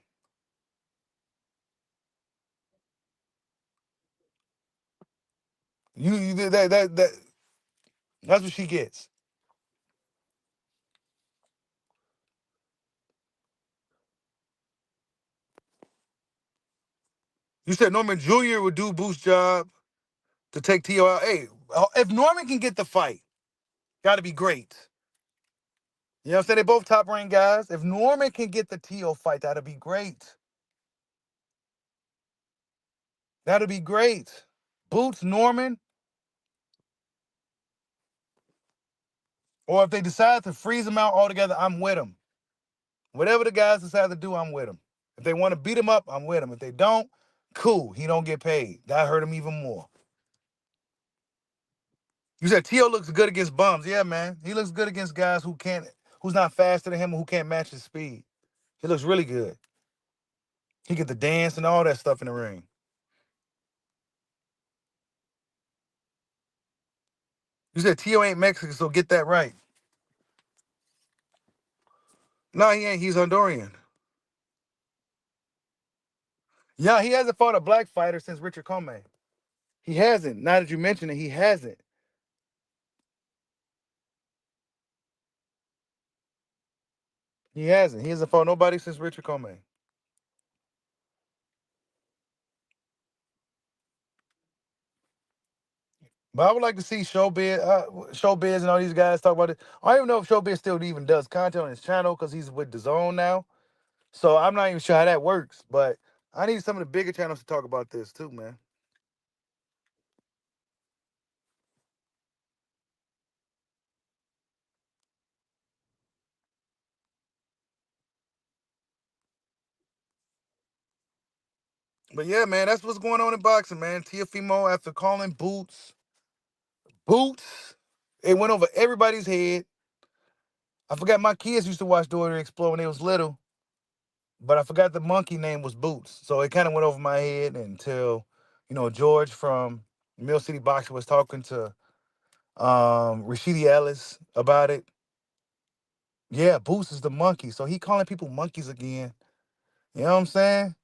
You that's what she gets. You said Norman Jr. would do Boo's job to take T.O. out. Hey, if Norman can get the fight, gotta be great. You know what I'm saying? They both top ranked guys. If Norman can get the T.O. fight, that'd be great. That'd be great. Boots, Norman, or if they decide to freeze them out altogether, I'm with them. Whatever the guys decide to do, I'm with them. If they want to beat him up, I'm with him. If they don't, cool. He don't get paid. That hurt him even more. You said T.O. looks good against bums. Yeah, man. He looks good against guys who's not faster than him or who can't match his speed. He looks really good. He get the dance and all that stuff in the ring. You said T.O. ain't Mexican, so get that right. No, he ain't. He's Honduran. Yeah, he hasn't fought a black fighter since Richard Comey. He hasn't. Now that you mention it, he hasn't. He hasn't. He hasn't fought nobody since Richard Comey. But I would like to see Showbiz and all these guys talk about it. I don't even know if Showbiz still even does content on his channel because he's with DAZN now. So I'm not even sure how that works. But I need some of the bigger channels to talk about this too, man. But yeah, man, that's what's going on in boxing, man. Teofimo, after calling Boots, it went over everybody's head. I forgot my kids used to watch Daughter Explode when they was little, but I forgot the monkey name was Boots. So it kind of went over my head until, George from Mill City Boxing was talking to Rashidi Ellis about it. Yeah, Boots is the monkey. So he calling people monkeys again. You know what I'm saying?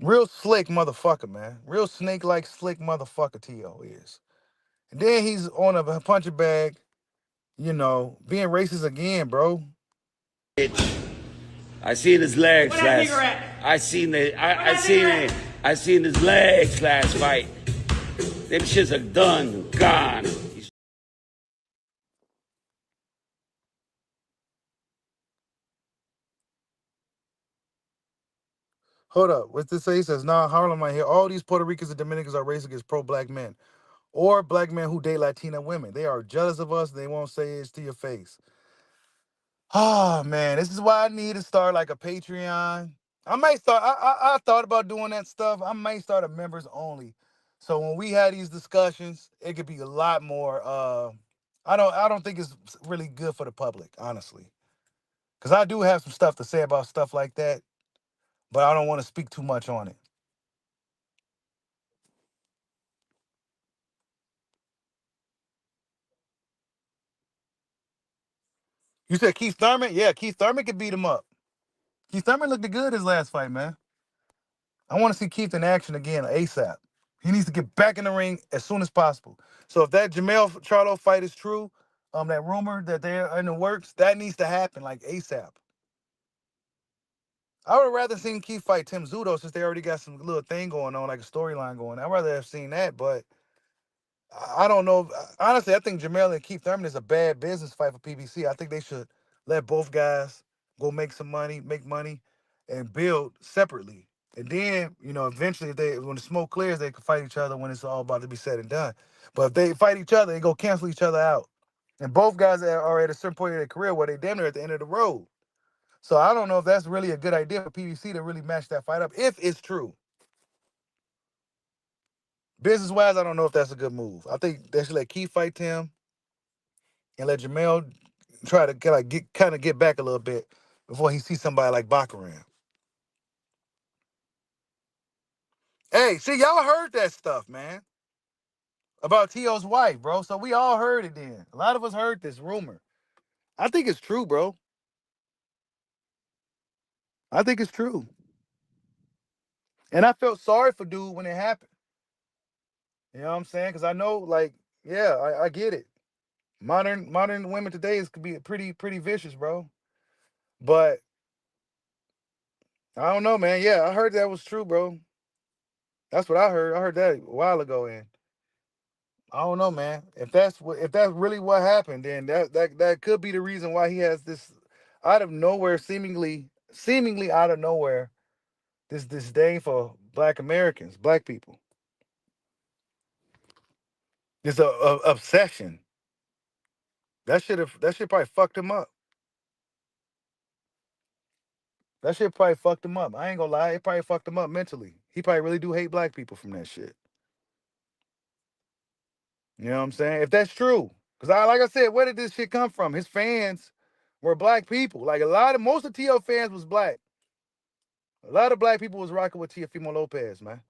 Real slick motherfucker, man. Real snake-like slick motherfucker T.O. is. And then he's on a puncher bag, being racist again, bro. I seen his legs last. I seen his legs last fight. Them shits are done, gone. Hold up. What's this say? He says, nah, Harlem right here. All these Puerto Ricans and Dominicans are racist against pro-black men or black men who date Latina women. They are jealous of us. They won't say it to your face. Oh, man. This is why I need to start like a Patreon. I might start. I thought about doing that stuff. I might start a members only. So when we had these discussions, it could be a lot more. I don't think it's really good for the public, honestly. Because I do have some stuff to say about stuff like that. but I don't want to speak too much on it. You said Keith Thurman? Yeah, Keith Thurman could beat him up. Keith Thurman looked good his last fight, man. I want to see Keith in action again ASAP. He needs to get back in the ring as soon as possible. So if that Jamel Charlo fight is true, that rumor that they're in the works, that needs to happen like ASAP. I would have rather seen Keith fight Tim Zudo since they already got some little thing going on, like a storyline going. I'd rather have seen that, but I don't know. Honestly, I think Jamel and Keith Thurman is a bad business fight for PBC. I think they should let both guys go make some money, and build separately. And then, eventually, when the smoke clears, they can fight each other when it's all about to be said and done. But if they fight each other, they go cancel each other out. And both guys are at a certain point in their career where they damn near at the end of the road. So I don't know if that's really a good idea for PBC to really match that fight up, if it's true. Business-wise, I don't know if that's a good move. I think they should let Keith fight Tim and let Jamel try to get back a little bit before he sees somebody like Baccarat. Hey, see, y'all heard that stuff, man, about T.O.'s wife, bro. So we all heard it then. A lot of us heard this rumor. I think it's true, bro. I think it's true. And I felt sorry for dude when it happened. You know what I'm saying? Because I know, like, yeah, I get it. Modern women today could be pretty vicious, bro. But I don't know, man. Yeah, I heard that was true, bro. That's what I heard. I heard that a while ago, and I don't know, man. If that's really what happened, then that could be the reason why he has this out of nowhere, seemingly out of nowhere, this disdain for Black Americans, Black people. This obsession. That shit probably fucked him up. That shit probably fucked him up. I ain't gonna lie, it probably fucked him up mentally. He probably really do hate Black people from that shit. You know what I'm saying? If that's true, because like I said, where did this shit come from? His fans were Black people. Like most of T.O. fans was Black. A lot of Black people was rocking with Teofimo Lopez, man.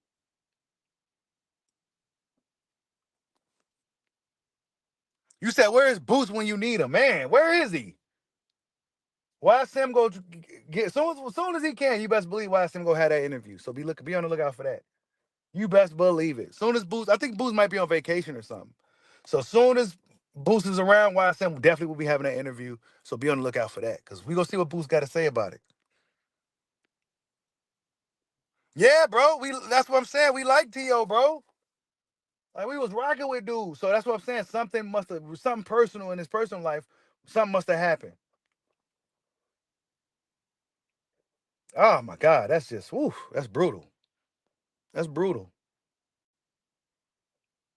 You said, where is Boots when you need him? Man, where is he? YSM go get soon as he can, you best believe YSM go have that interview. So be on the lookout for that. You best believe it. Soon as Boots, I think Boots might be on vacation or something. So soon as Boots is around, YSM definitely will be having that interview. So be on the lookout for that. Because we gonna see what Boots got to say about it. Yeah, bro. That's what I'm saying. We like T.O., bro. Like we was rocking with dude. So that's what I'm saying. Something personal in his personal life, something must have happened. Oh my God, that's just that's brutal. That's brutal.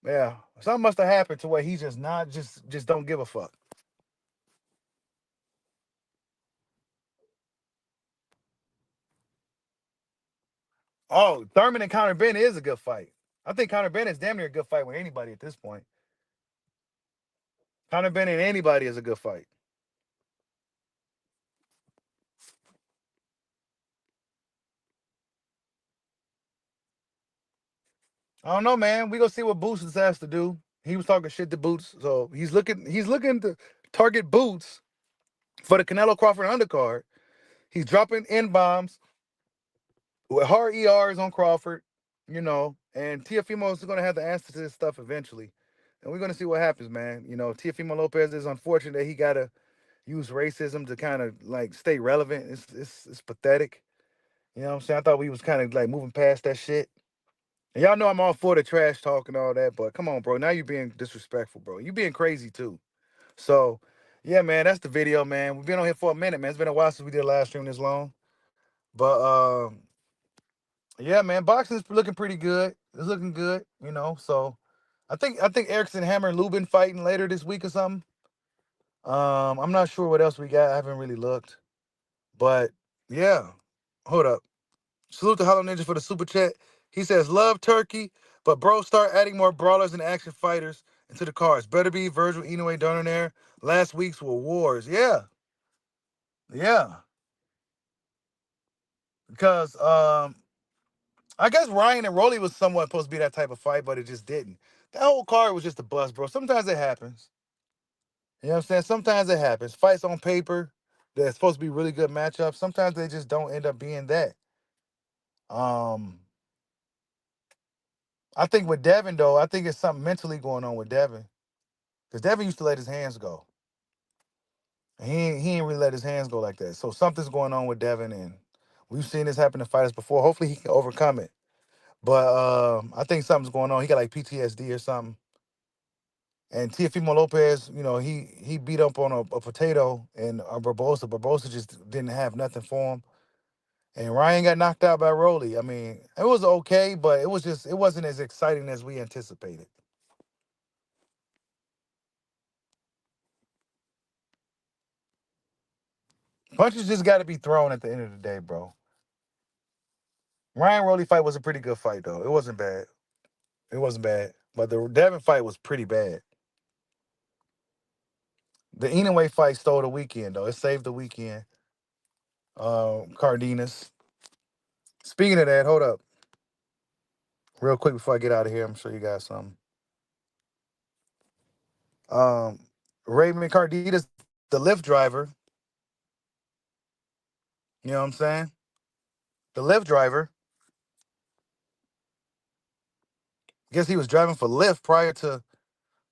Yeah. Something must have happened to where he's just don't give a fuck. Oh, Thurman and Conor Benn is a good fight. I think Conor Benn is damn near a good fight with anybody at this point. Conor Benn and anybody is a good fight. I don't know, man. We gonna see what Boots has to do. He was talking shit to Boots, so he's looking to target Boots for the Canelo Crawford undercard. He's dropping N-bombs with hard ERs on Crawford, and Teofimo is going to have to answer to this stuff eventually. And we're going to see what happens, man. Teofimo Lopez is unfortunate that he got to use racism to kind of like stay relevant. It's pathetic. You know what I'm saying? I thought we was kind of like moving past that shit. And y'all know I'm all for the trash talk and all that, but come on, bro. Now you being disrespectful, bro. You being crazy too. So, yeah, man, that's the video, man. We've been on here for a minute, man. It's been a while since we did a live stream this long. But yeah, man, boxing's looking pretty good. It's looking good, So I think Erickson Hammer and Lubin fighting later this week or something. I'm not sure what else we got. I haven't really looked. But yeah. Hold up. Salute to Hollow Ninja for the super chat. He says, love Turkey, but bro, start adding more brawlers and action fighters into the cards. Better be Virgil, Inoue, Donaire. Last week's were wars. Yeah. Yeah. Because I guess Ryan and Rolly was somewhat supposed to be that type of fight, but it just didn't. That whole card was just a bust, bro. Sometimes it happens. You know what I'm saying? Sometimes it happens. Fights on paper that's supposed to be really good matchups. Sometimes they just don't end up being that. I think with Devin, though, I think it's something mentally going on with Devin. Because Devin used to let his hands go. And he ain't really let his hands go like that. So something's going on with Devin, and we've seen this happen to fighters before. Hopefully he can overcome it. But I think something's going on. He got like PTSD or something. And Teofimo Lopez, you know, he beat up on a potato and Barbosa. Barbosa just didn't have nothing for him. And Ryan got knocked out by Rolly. I mean, it was okay, but it wasn't as exciting as we anticipated. Punches just got to be thrown at the end of the day, bro. Ryan Rolly fight was a pretty good fight, though. It wasn't bad. It wasn't bad. But the Devin fight was pretty bad. The Inoue fight stole the weekend, though. It saved the weekend. Cardenas. Speaking of that, hold up. Real quick before I get out of here, I'm sure you guys something. Raymond Cardenas, the Lyft driver. You know what I'm saying? The Lyft driver. Guess he was driving for Lyft prior to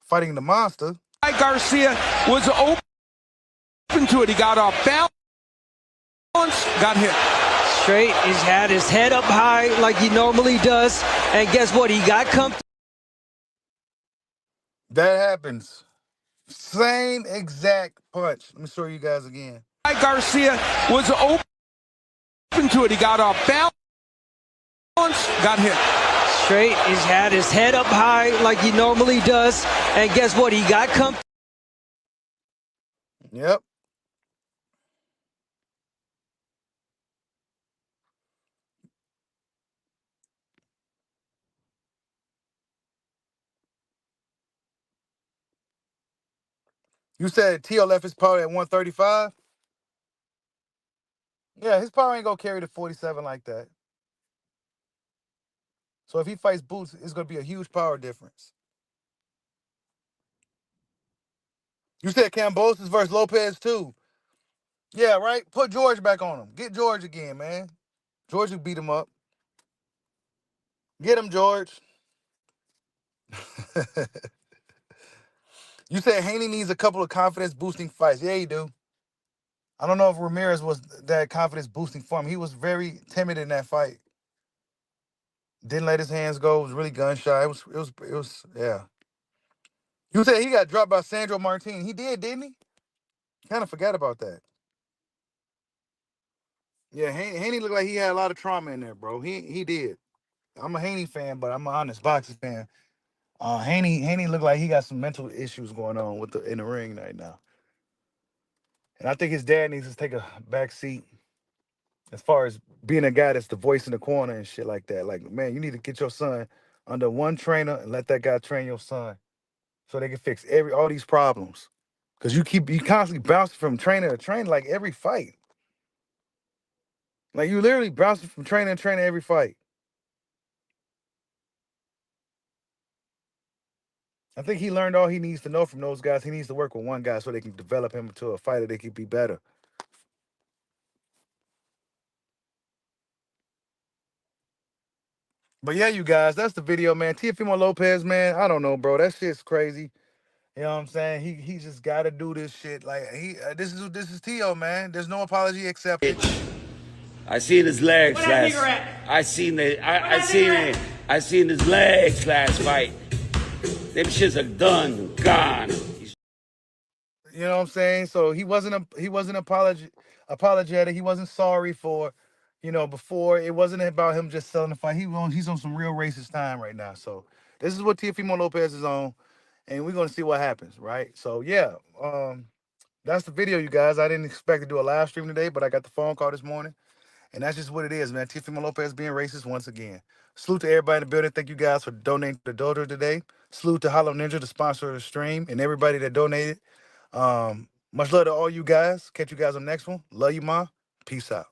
fighting the monster. Garcia was open to it. He got off balance, got hit. Straight, he's had his head up high like he normally does. And guess what? He got comfortable. That happens. Same exact punch. Let me show you guys again. Garcia was open to it. He got off balance, got hit. Straight, he's had his head up high like he normally does. And guess what? He got comfortable. Yep. You said Teo left his power at 135? Yeah, his power ain't gonna carry the 47 like that. So if he fights Boots, it's gonna be a huge power difference. You said Cambosis versus Lopez too. Yeah, right? Put George back on him. Get George again, man. George will beat him up. Get him, George. You said Haney needs a couple of confidence-boosting fights. Yeah, he do. I don't know if Ramirez was that confidence-boosting for him. He was very timid in that fight. Didn't let his hands go. Was really gun shy. It was. Yeah. You said he got dropped by Sandro Martin. He did, didn't he? Kind of forgot about that. Yeah, Haney looked like he had a lot of trauma in there, bro. He did. I'm a Haney fan, but I'm an honest boxing fan. Haney looked like he got some mental issues going on in the ring right now. And I think his dad needs to take a back seat as far as being a guy that's the voice in the corner and shit like that. Like, man, you need to get your son under one trainer and let that guy train your son so they can fix all these problems. Because you constantly bouncing from trainer to trainer like every fight. Like, you literally bouncing from trainer to trainer every fight. I think he learned all he needs to know from those guys. He needs to work with one guy so they can develop him into a fighter that can be better. But yeah, you guys, that's the video, man. Teofimo Lopez, man, I don't know, bro. That shit's crazy. You know what I'm saying? He just got to do this shit. Like, this is Teo, man. There's no apology accepted. I seen his legs last. I seen his legs last fight. Them shits are done, gone. You know what I'm saying? So he wasn't apologetic. He wasn't sorry for, before. It wasn't about him just selling the fight. He's on some real racist time right now. So this is what Teofimo Lopez is on, and we're gonna see what happens, right? So yeah, that's the video, you guys. I didn't expect to do a live stream today, but I got the phone call this morning, and that's just what it is, man. Teofimo Lopez being racist once again. Salute to everybody in the building. Thank you guys for donating to the Dojo today. Salute to Hollow Ninja, the sponsor of the stream, and everybody that donated. Much love to all you guys. Catch you guys on the next one. Love you, Ma. Peace out.